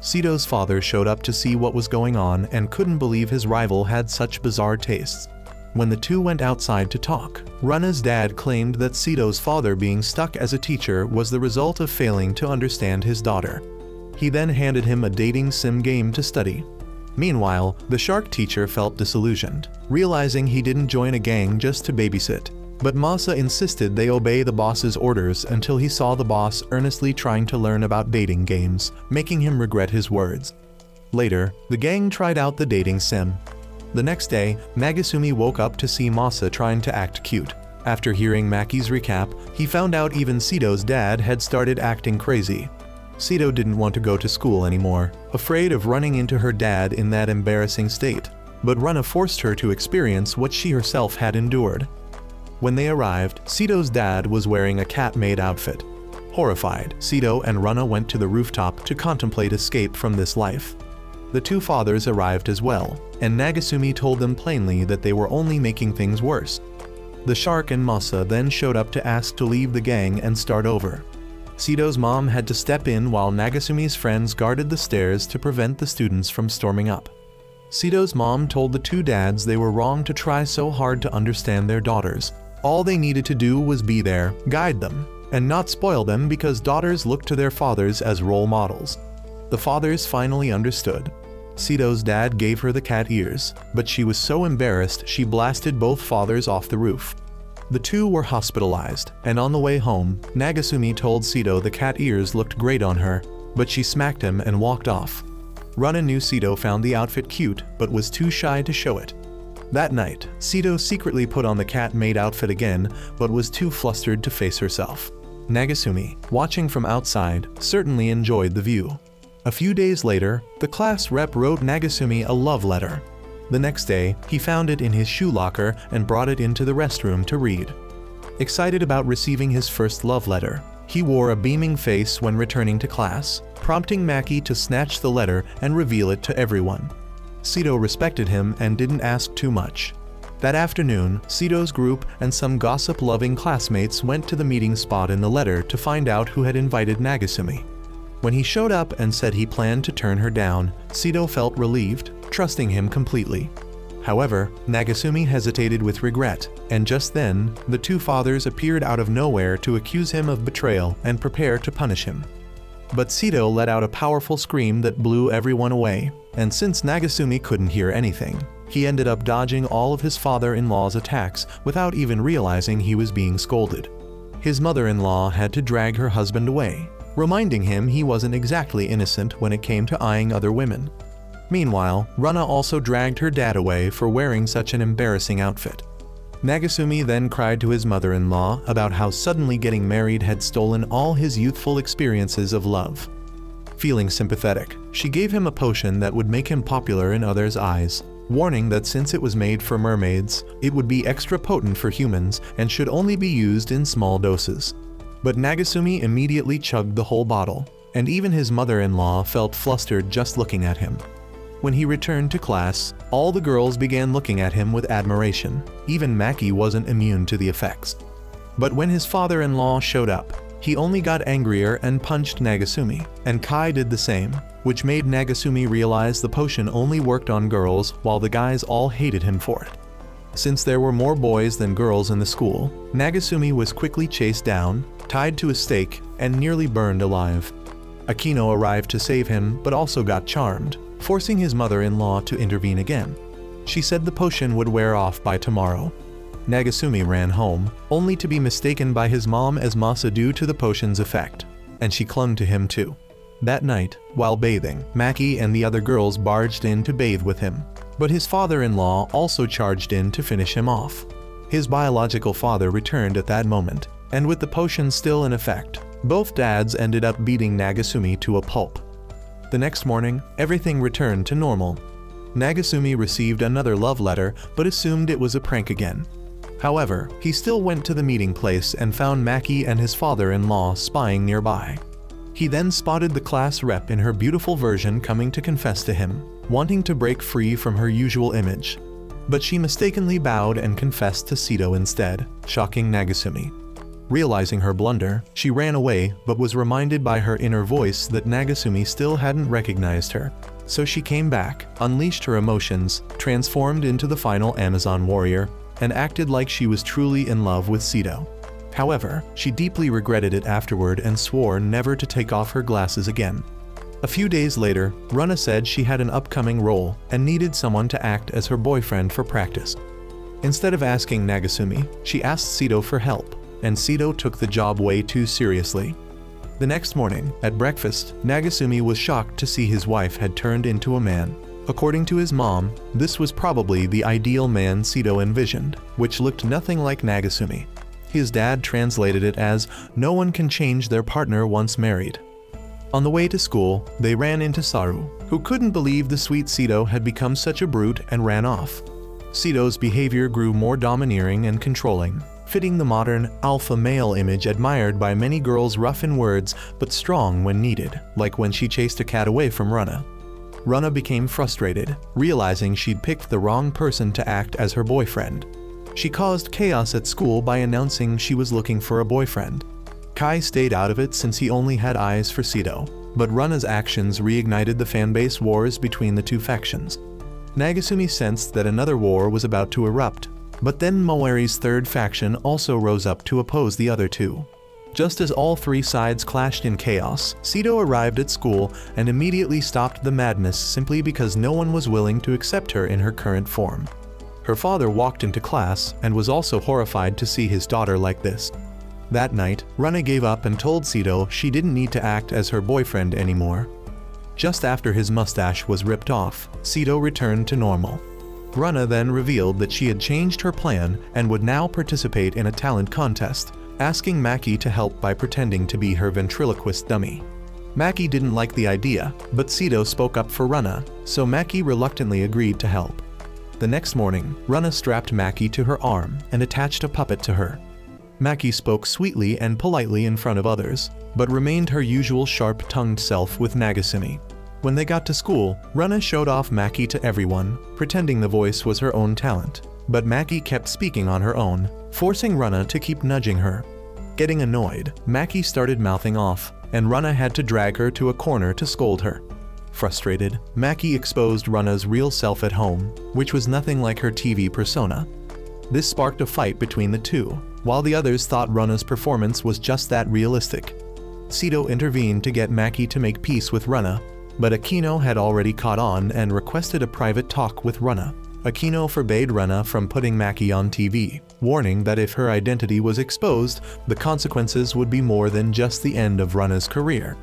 Sito's father showed up to see what was going on and couldn't believe his rival had such bizarre tastes. When the two went outside to talk, Runa's dad claimed that Sito's father being stuck as a teacher was the result of failing to understand his daughter. He then handed him a dating sim game to study. Meanwhile, the shark teacher felt disillusioned, realizing he didn't join a gang just to babysit. But Masa insisted they obey the boss's orders until he saw the boss earnestly trying to learn about dating games, making him regret his words. Later, the gang tried out the dating sim. The next day, Nagasumi woke up to see Masa trying to act cute. After hearing Maki's recap, he found out even Sito's dad had started acting crazy. Sito didn't want to go to school anymore, afraid of running into her dad in that embarrassing state. But Runa forced her to experience what she herself had endured. When they arrived, Sito's dad was wearing a cat-maid outfit. Horrified, Sito and Runa went to the rooftop to contemplate escape from this life. The two fathers arrived as well, and Nagasumi told them plainly that they were only making things worse. The shark and Masa then showed up to ask to leave the gang and start over. Sito's mom had to step in while Nagasumi's friends guarded the stairs to prevent the students from storming up. Sito's mom told the two dads they were wrong to try so hard to understand their daughters. All they needed to do was be there, guide them, and not spoil them because daughters look to their fathers as role models. The fathers finally understood. Sito's dad gave her the cat ears, but she was so embarrassed she blasted both fathers off the roof. The two were hospitalized, and on the way home, Nagasumi told Sito the cat ears looked great on her, but she smacked him and walked off. Runa knew Sito found the outfit cute, but was too shy to show it. That night, Sito secretly put on the cat-maid outfit again, but was too flustered to face herself. Nagasumi, watching from outside, certainly enjoyed the view. A few days later, the class rep wrote Nagasumi a love letter. The next day, he found it in his shoe locker and brought it into the restroom to read. Excited about receiving his first love letter, he wore a beaming face when returning to class, prompting Maki to snatch the letter and reveal it to everyone. Sito respected him and didn't ask too much. That afternoon, Sito's group and some gossip-loving classmates went to the meeting spot in the letter to find out who had invited Nagasumi. When he showed up and said he planned to turn her down, Sito felt relieved, trusting him completely. However, Nagasumi hesitated with regret, and just then, the two fathers appeared out of nowhere to accuse him of betrayal and prepare to punish him. But Sito let out a powerful scream that blew everyone away, and since Nagasumi couldn't hear anything, he ended up dodging all of his father-in-law's attacks without even realizing he was being scolded. His mother-in-law had to drag her husband away, reminding him he wasn't exactly innocent when it came to eyeing other women. Meanwhile, Runa also dragged her dad away for wearing such an embarrassing outfit. Nagasumi then cried to his mother-in-law about how suddenly getting married had stolen all his youthful experiences of love. Feeling sympathetic, she gave him a potion that would make him popular in others' eyes, warning that since it was made for mermaids, it would be extra potent for humans and should only be used in small doses. But Nagasumi immediately chugged the whole bottle, and even his mother-in-law felt flustered just looking at him. When he returned to class, all the girls began looking at him with admiration. Even Maki wasn't immune to the effects. But when his father-in-law showed up, he only got angrier and punched Nagasumi, and Kai did the same, which made Nagasumi realize the potion only worked on girls while the guys all hated him for it. Since there were more boys than girls in the school, Nagasumi was quickly chased down, tied to a stake, and nearly burned alive. Akino arrived to save him but also got charmed, forcing his mother-in-law to intervene again. She said the potion would wear off by tomorrow. Nagasumi ran home, only to be mistaken by his mom as Masa due to the potion's effect, and she clung to him too. That night, while bathing, Maki and the other girls barged in to bathe with him, but his father-in-law also charged in to finish him off. His biological father returned at that moment, and with the potion still in effect, both dads ended up beating Nagasumi to a pulp. The next morning, everything returned to normal. Nagasumi received another love letter but assumed it was a prank again. However, he still went to the meeting place and found Maki and his father-in-law spying nearby. He then spotted the class rep in her beautiful version coming to confess to him, wanting to break free from her usual image. But she mistakenly bowed and confessed to Sito instead, shocking Nagasumi. Realizing her blunder, she ran away but was reminded by her inner voice that Nagasumi still hadn't recognized her. So she came back, unleashed her emotions, transformed into the final Amazon warrior, and acted like she was truly in love with Sito. However, she deeply regretted it afterward and swore never to take off her glasses again. A few days later, Runa said she had an upcoming role and needed someone to act as her boyfriend for practice. Instead of asking Nagasumi, she asked Sito for help, and Sito took the job way too seriously. The next morning, at breakfast, Nagasumi was shocked to see his wife had turned into a man. According to his mom, this was probably the ideal man Sito envisioned, which looked nothing like Nagasumi. His dad translated it as, "No one can change their partner once married." On the way to school, they ran into Saru, who couldn't believe the sweet Sito had become such a brute and ran off. Sito's behavior grew more domineering and controlling, fitting the modern alpha male image admired by many girls, rough in words but strong when needed, like when she chased a cat away from Runa. Runa became frustrated, realizing she'd picked the wrong person to act as her boyfriend. She caused chaos at school by announcing she was looking for a boyfriend. Kai stayed out of it since he only had eyes for Sito, but Runa's actions reignited the fanbase wars between the two factions. Nagasumi sensed that another war was about to erupt, but then Moeri's third faction also rose up to oppose the other two. Just as all three sides clashed in chaos, Sito arrived at school and immediately stopped the madness simply because no one was willing to accept her in her current form. Her father walked into class and was also horrified to see his daughter like this. That night, Runa gave up and told Sito she didn't need to act as her boyfriend anymore. Just after his mustache was ripped off, Sito returned to normal. Runa then revealed that she had changed her plan and would now participate in a talent contest, asking Maki to help by pretending to be her ventriloquist dummy. Maki didn't like the idea, but Sito spoke up for Runa, so Maki reluctantly agreed to help. The next morning, Runa strapped Maki to her arm and attached a puppet to her. Maki spoke sweetly and politely in front of others, but remained her usual sharp-tongued self with Nagasumi. When they got to school, Runa showed off Maki to everyone, pretending the voice was her own talent. But Maki kept speaking on her own, forcing Runa to keep nudging her. Getting annoyed, Maki started mouthing off, and Runa had to drag her to a corner to scold her. Frustrated, Maki exposed Runa's real self at home, which was nothing like her TV persona. This sparked a fight between the two, while the others thought Runa's performance was just that realistic. Sito intervened to get Maki to make peace with Runa, but Akino had already caught on and requested a private talk with Runa. Akino forbade Runa from putting Maki on TV, warning that if her identity was exposed, the consequences would be more than just the end of Runa's career.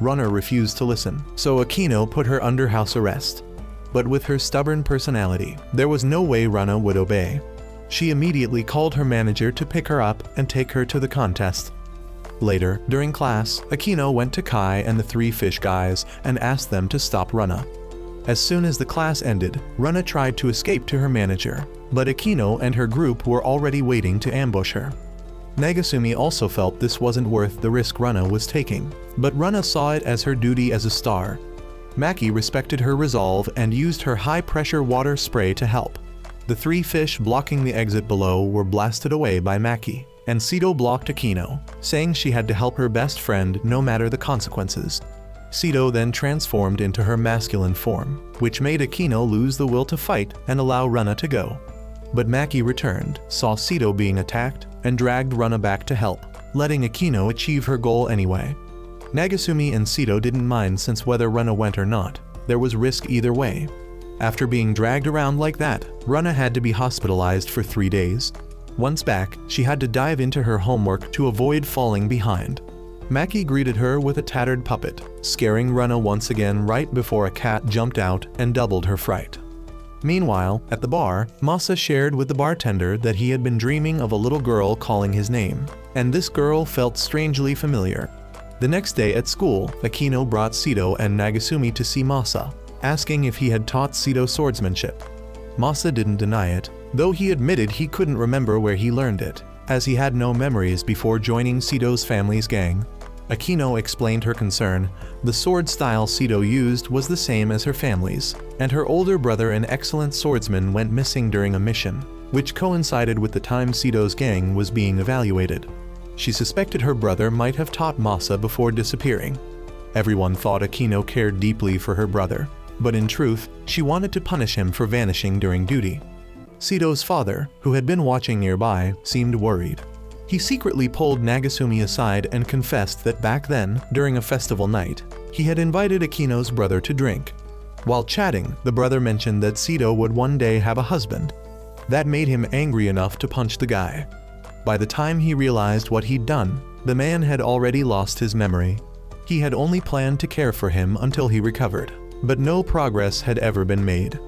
Runa refused to listen, so Akino put her under house arrest. But with her stubborn personality, there was no way Runa would obey. She immediately called her manager to pick her up and take her to the contest. Later, during class, Akino went to Kai and the three fish guys and asked them to stop Runa. As soon as the class ended, Runa tried to escape to her manager, but Akino and her group were already waiting to ambush her. Nagasumi also felt this wasn't worth the risk Runa was taking, but Runa saw it as her duty as a star. Maki respected her resolve and used her high-pressure water spray to help. The three fish blocking the exit below were blasted away by Maki, and Sito blocked Akino, saying she had to help her best friend no matter the consequences. Sito then transformed into her masculine form, which made Akino lose the will to fight and allow Runa to go. But Maki returned, saw Sito being attacked, and dragged Runa back to help, letting Akino achieve her goal anyway. Nagasumi and Sito didn't mind since whether Runa went or not, there was risk either way. After being dragged around like that, Runa had to be hospitalized for 3 days. Once back, she had to dive into her homework to avoid falling behind. Maki greeted her with a tattered puppet, scaring Runa once again right before a cat jumped out and doubled her fright. Meanwhile, at the bar, Masa shared with the bartender that he had been dreaming of a little girl calling his name, and this girl felt strangely familiar. The next day at school, Akino brought Sito and Nagasumi to see Masa, asking if he had taught Sito swordsmanship. Masa didn't deny it, though he admitted he couldn't remember where he learned it, as he had no memories before joining Sito's family's gang. Akino explained her concern. The sword style Sito used was the same as her family's, and her older brother, an excellent swordsman, went missing during a mission, which coincided with the time Sito's gang was being evaluated. She suspected her brother might have taught Masa before disappearing. Everyone thought Akino cared deeply for her brother, but in truth, she wanted to punish him for vanishing during duty. Sito's father, who had been watching nearby, seemed worried. He secretly pulled Nagasumi aside and confessed that back then, during a festival night, he had invited Akino's brother to drink. While chatting, the brother mentioned that Sito would one day have a husband. That made him angry enough to punch the guy. By the time he realized what he'd done, the man had already lost his memory. He had only planned to care for him until he recovered, but no progress had ever been made.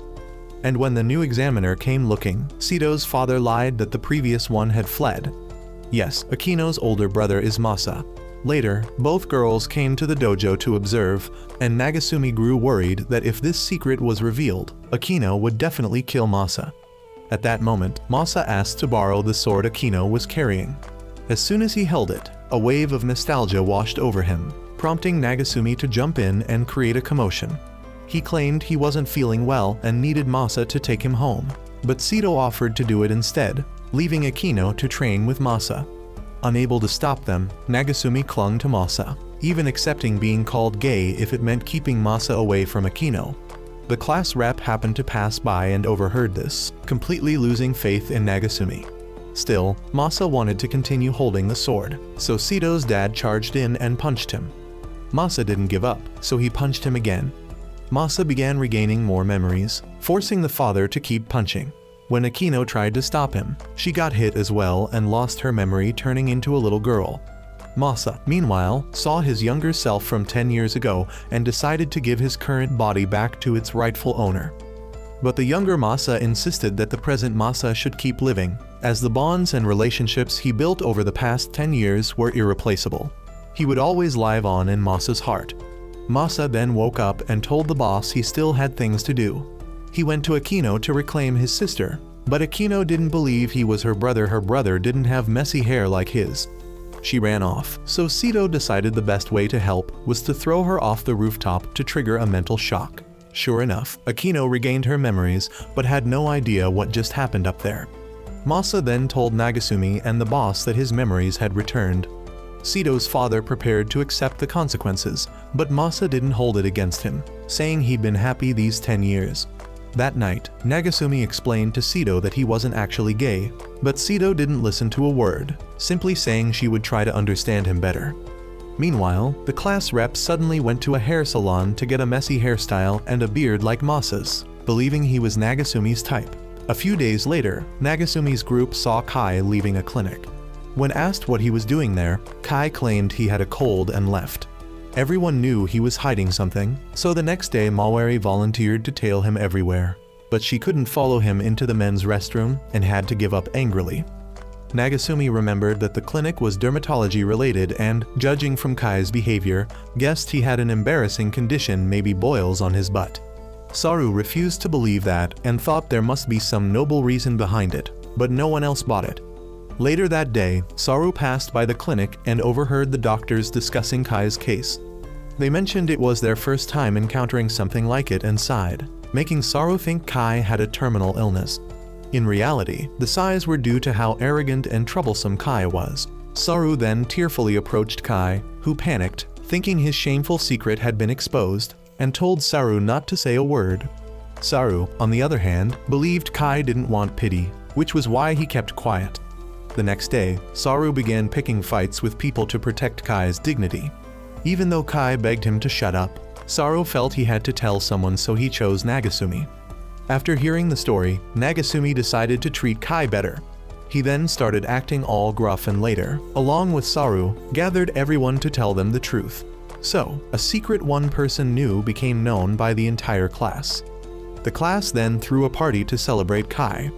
And when the new examiner came looking, Sito's father lied that the previous one had fled. Yes, Akino's older brother is Masa. Later, both girls came to the dojo to observe, and Nagasumi grew worried that if this secret was revealed, Akino would definitely kill Masa. At that moment, Masa asked to borrow the sword Akino was carrying. As soon as he held it, a wave of nostalgia washed over him, prompting Nagasumi to jump in and create a commotion. He claimed he wasn't feeling well and needed Masa to take him home, but Sito offered to do it instead, leaving Akino to train with Masa. Unable to stop them, Nagasumi clung to Masa, even accepting being called gay if it meant keeping Masa away from Akino. The class rep happened to pass by and overheard this, completely losing faith in Nagasumi. Still, Masa wanted to continue holding the sword, so Sito's dad charged in and punched him. Masa didn't give up, so he punched him again. Masa began regaining more memories, forcing the father to keep punching. When Akino tried to stop him, she got hit as well and lost her memory, turning into a little girl. Masa, meanwhile, saw his younger self from 10 years ago and decided to give his current body back to its rightful owner. But the younger Masa insisted that the present Masa should keep living, as the bonds and relationships he built over the past 10 years were irreplaceable. He would always live on in Masa's heart. Masa then woke up and told the boss he still had things to do. He went to Akino to reclaim his sister, but Akino didn't believe he was her brother. Her brother didn't have messy hair like his. She ran off, so Sito decided the best way to help was to throw her off the rooftop to trigger a mental shock. Sure enough, Akino regained her memories but had no idea what just happened up there. Masa then told Nagasumi and the boss that his memories had returned. Sito's father prepared to accept the consequences, but Masa didn't hold it against him, saying he'd been happy these 10 years. That night, Nagasumi explained to Sito that he wasn't actually gay, but Sito didn't listen to a word, simply saying she would try to understand him better. Meanwhile, the class rep suddenly went to a hair salon to get a messy hairstyle and a beard like Masa's, believing he was Nagasumi's type. A few days later, Nagasumi's group saw Kai leaving a clinic. When asked what he was doing there, Kai claimed he had a cold and left. Everyone knew he was hiding something, so the next day Mawari volunteered to tail him everywhere. But she couldn't follow him into the men's restroom and had to give up angrily. Nagasumi remembered that the clinic was dermatology related and, judging from Kai's behavior, guessed he had an embarrassing condition, maybe boils on his butt. Saru refused to believe that and thought there must be some noble reason behind it, but no one else bought it. Later that day, Saru passed by the clinic and overheard the doctors discussing Kai's case. They mentioned it was their first time encountering something like it and sighed, making Saru think Kai had a terminal illness. In reality, the sighs were due to how arrogant and troublesome Kai was. Saru then tearfully approached Kai, who panicked, thinking his shameful secret had been exposed, and told Saru not to say a word. Saru, on the other hand, believed Kai didn't want pity, which was why he kept quiet. The next day, Saru began picking fights with people to protect Kai's dignity. Even though Kai begged him to shut up, Saru felt he had to tell someone, so he chose Nagasumi. After hearing the story, Nagasumi decided to treat Kai better. He then started acting all gruff and later, along with Saru, gathered everyone to tell them the truth. So, a secret one person knew became known by the entire class. The class then threw a party to celebrate Kai.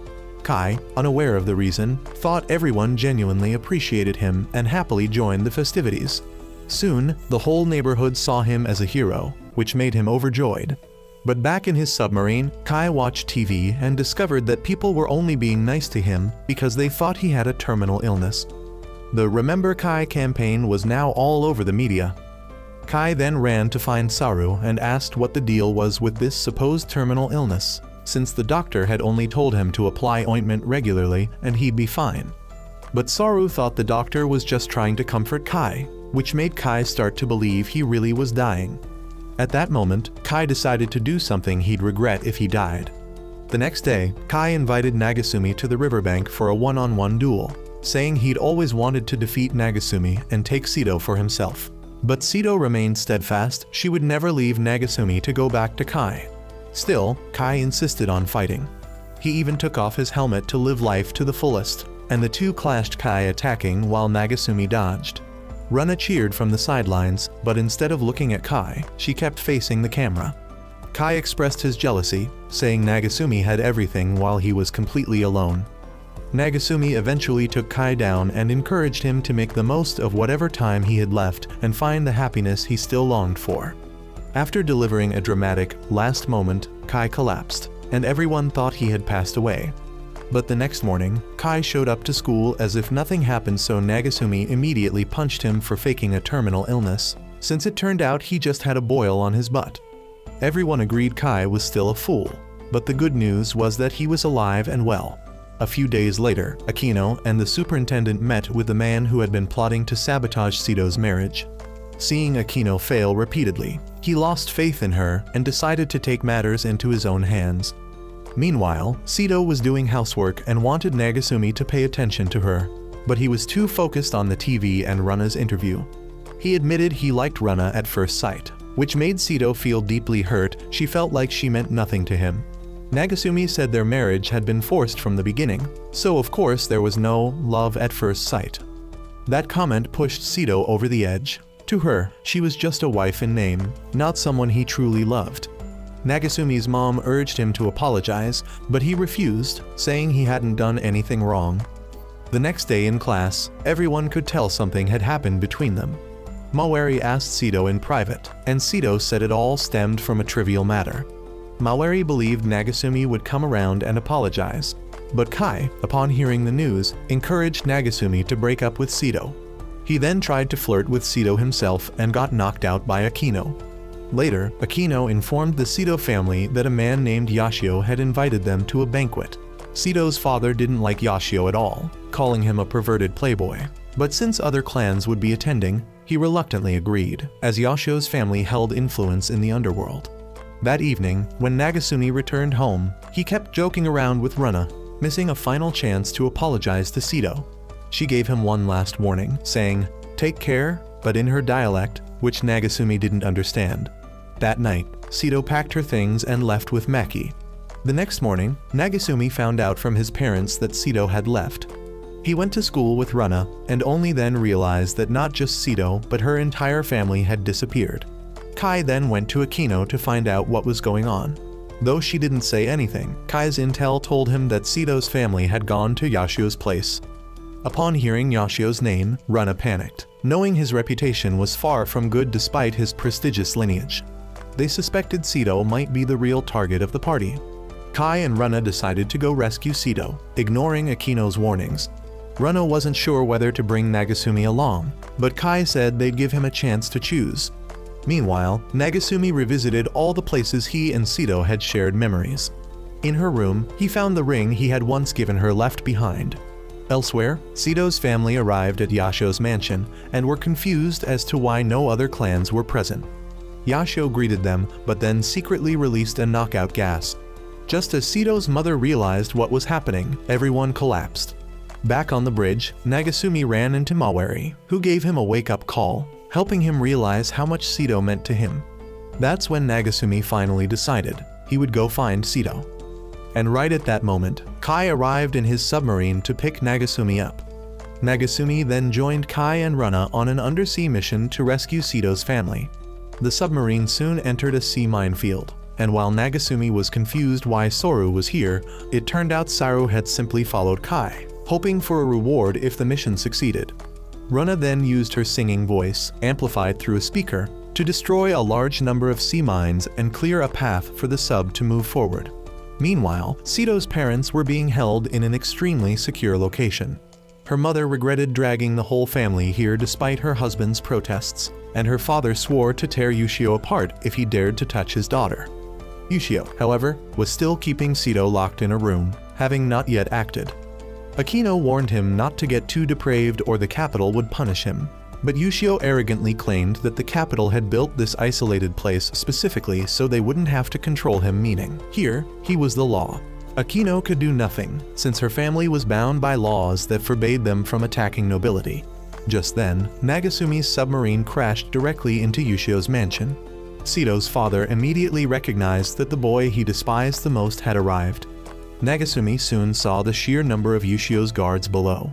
Kai, unaware of the reason, thought everyone genuinely appreciated him and happily joined the festivities. Soon, the whole neighborhood saw him as a hero, which made him overjoyed. But back in his submarine, Kai watched TV and discovered that people were only being nice to him because they thought he had a terminal illness. The Remember Kai campaign was now all over the media. Kai then ran to find Saru and asked what the deal was with this supposed terminal illness, since the doctor had only told him to apply ointment regularly and he'd be fine. But Saru thought the doctor was just trying to comfort Kai, which made Kai start to believe he really was dying. At that moment, Kai decided to do something he'd regret if he died. The next day, Kai invited Nagasumi to the riverbank for a one-on-one duel, saying he'd always wanted to defeat Nagasumi and take Sito for himself. But Sito remained steadfast. She would never leave Nagasumi to go back to Kai. Still, Kai insisted on fighting. He even took off his helmet to live life to the fullest, and the two clashed, Kai attacking while Nagasumi dodged. Runa cheered from the sidelines, but instead of looking at Kai, she kept facing the camera. Kai expressed his jealousy, saying Nagasumi had everything while he was completely alone. Nagasumi eventually took Kai down and encouraged him to make the most of whatever time he had left and find the happiness he still longed for. After delivering a dramatic last moment, Kai collapsed, and everyone thought he had passed away. But the next morning, Kai showed up to school as if nothing happened, so Nagasumi immediately punched him for faking a terminal illness, since it turned out he just had a boil on his butt. Everyone agreed Kai was still a fool, but the good news was that he was alive and well. A few days later, Akino and the superintendent met with the man who had been plotting to sabotage Sito's marriage. Seeing Akino fail repeatedly, he lost faith in her and decided to take matters into his own hands. Meanwhile, Sito was doing housework and wanted Nagasumi to pay attention to her, but he was too focused on the TV and Runa's interview. He admitted he liked Runa at first sight, which made Sito feel deeply hurt. She felt like she meant nothing to him. Nagasumi said their marriage had been forced from the beginning, so of course there was no love at first sight. That comment pushed Sito over the edge. To her, she was just a wife in name, not someone he truly loved. Nagasumi's mom urged him to apologize, but he refused, saying he hadn't done anything wrong. The next day in class, everyone could tell something had happened between them. Mawari asked Sito in private, and Sito said it all stemmed from a trivial matter. Mawari believed Nagasumi would come around and apologize, but Kai, upon hearing the news, encouraged Nagasumi to break up with Sito. He then tried to flirt with Sito himself and got knocked out by Akino. Later, Akino informed the Sito family that a man named Yashio had invited them to a banquet. Sito's father didn't like Yashio at all, calling him a perverted playboy. But since other clans would be attending, he reluctantly agreed, as Yashio's family held influence in the underworld. That evening, when Nagasumi returned home, he kept joking around with Runa, missing a final chance to apologize to Sito. She gave him one last warning, saying, "Take care," but in her dialect, which Nagasumi didn't understand. That night, Sito packed her things and left with Maki. The next morning, Nagasumi found out from his parents that Sito had left. He went to school with Runa, and only then realized that not just Sito, but her entire family had disappeared. Kai then went to Akino to find out what was going on. Though she didn't say anything, Kai's intel told him that Sito's family had gone to Yashio's place. Upon hearing Yashio's name, Runa panicked, knowing his reputation was far from good despite his prestigious lineage. They suspected Sito might be the real target of the party. Kai and Runa decided to go rescue Sito, ignoring Akino's warnings. Runa wasn't sure whether to bring Nagasumi along, but Kai said they'd give him a chance to choose. Meanwhile, Nagasumi revisited all the places he and Sito had shared memories. In her room, he found the ring he had once given her left behind. Elsewhere, Sito's family arrived at Yashio's mansion and were confused as to why no other clans were present. Yashio greeted them, but then secretly released a knockout gas. Just as Sito's mother realized what was happening, everyone collapsed. Back on the bridge, Nagasumi ran into Mawari, who gave him a wake-up call, helping him realize how much Sito meant to him. That's when Nagasumi finally decided he would go find Sito. And right at that moment, Kai arrived in his submarine to pick Nagasumi up. Nagasumi then joined Kai and Runa on an undersea mission to rescue Sito's family. The submarine soon entered a sea minefield, and while Nagasumi was confused why Soru was here, it turned out Saru had simply followed Kai, hoping for a reward if the mission succeeded. Runa then used her singing voice, amplified through a speaker, to destroy a large number of sea mines and clear a path for the sub to move forward. Meanwhile, Sito's parents were being held in an extremely secure location. Her mother regretted dragging the whole family here despite her husband's protests, and her father swore to tear Yushio apart if he dared to touch his daughter. Yushio, however, was still keeping Sito locked in a room, having not yet acted. Akino warned him not to get too depraved or the capital would punish him, but Yushio arrogantly claimed that the capital had built this isolated place specifically so they wouldn't have to control him, meaning, here, he was the law. Akino could do nothing, since her family was bound by laws that forbade them from attacking nobility. Just then, Nagasumi's submarine crashed directly into Yushio's mansion. Sito's father immediately recognized that the boy he despised the most had arrived. Nagasumi soon saw the sheer number of Yushio's guards below.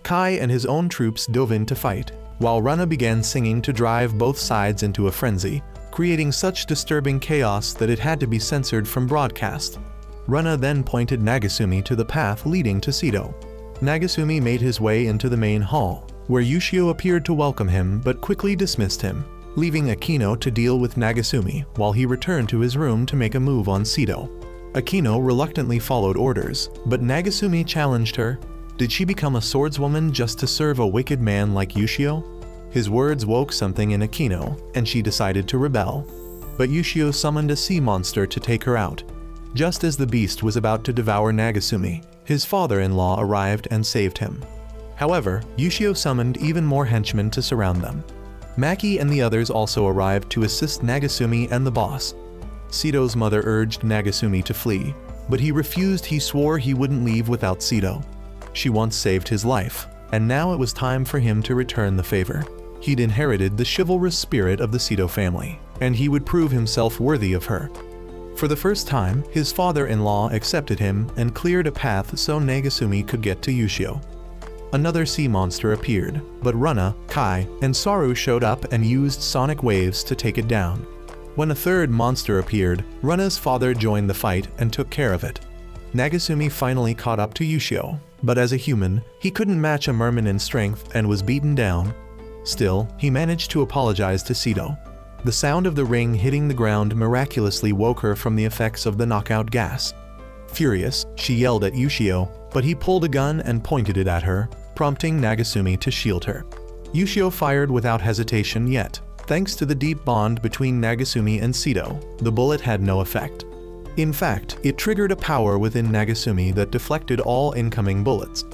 Kai and his own troops dove in to fight, while Runa began singing to drive both sides into a frenzy, creating such disturbing chaos that it had to be censored from broadcast. Runa then pointed Nagasumi to the path leading to Sito. Nagasumi made his way into the main hall, where Yushio appeared to welcome him but quickly dismissed him, leaving Akino to deal with Nagasumi while he returned to his room to make a move on Sito. Akino reluctantly followed orders, but Nagasumi challenged her. Did she become a swordswoman just to serve a wicked man like Yushio? His words woke something in Akino, and she decided to rebel. But Yushio summoned a sea monster to take her out. Just as the beast was about to devour Nagasumi, his father-in-law arrived and saved him. However, Yushio summoned even more henchmen to surround them. Maki and the others also arrived to assist Nagasumi and the boss. Sito's mother urged Nagasumi to flee, but he refused. He swore he wouldn't leave without Sito. She once saved his life, and now it was time for him to return the favor. He'd inherited the chivalrous spirit of the Sito family, and he would prove himself worthy of her. For the first time, his father-in-law accepted him and cleared a path so Nagasumi could get to Yushio. Another sea monster appeared, but Runa, Kai, and Saru showed up and used sonic waves to take it down. When a third monster appeared, Runa's father joined the fight and took care of it. Nagasumi finally caught up to Yushio, but as a human, he couldn't match a merman in strength and was beaten down. Still, he managed to apologize to Sito. The sound of the ring hitting the ground miraculously woke her from the effects of the knockout gas. Furious, she yelled at Yushio, but he pulled a gun and pointed it at her, prompting Nagasumi to shield her. Yushio fired without hesitation yet. Thanks to the deep bond between Nagasumi and Sito, the bullet had no effect. In fact, it triggered a power within Nagasumi that deflected all incoming bullets.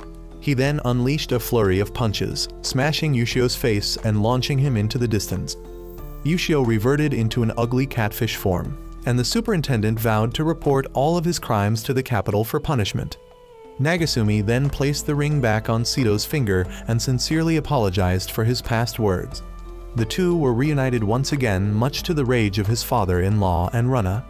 He then unleashed a flurry of punches, smashing Yushio's face and launching him into the distance. Yushio reverted into an ugly catfish form, and the superintendent vowed to report all of his crimes to the capital for punishment. Nagasumi then placed the ring back on Sito's finger and sincerely apologized for his past words. The two were reunited once again, much to the rage of his father-in-law and Runa.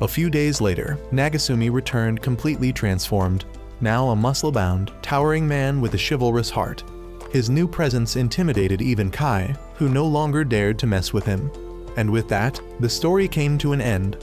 A few days later, Nagasumi returned completely transformed, now a muscle-bound, towering man with a chivalrous heart. His new presence intimidated even Kai, who no longer dared to mess with him. And with that, the story came to an end.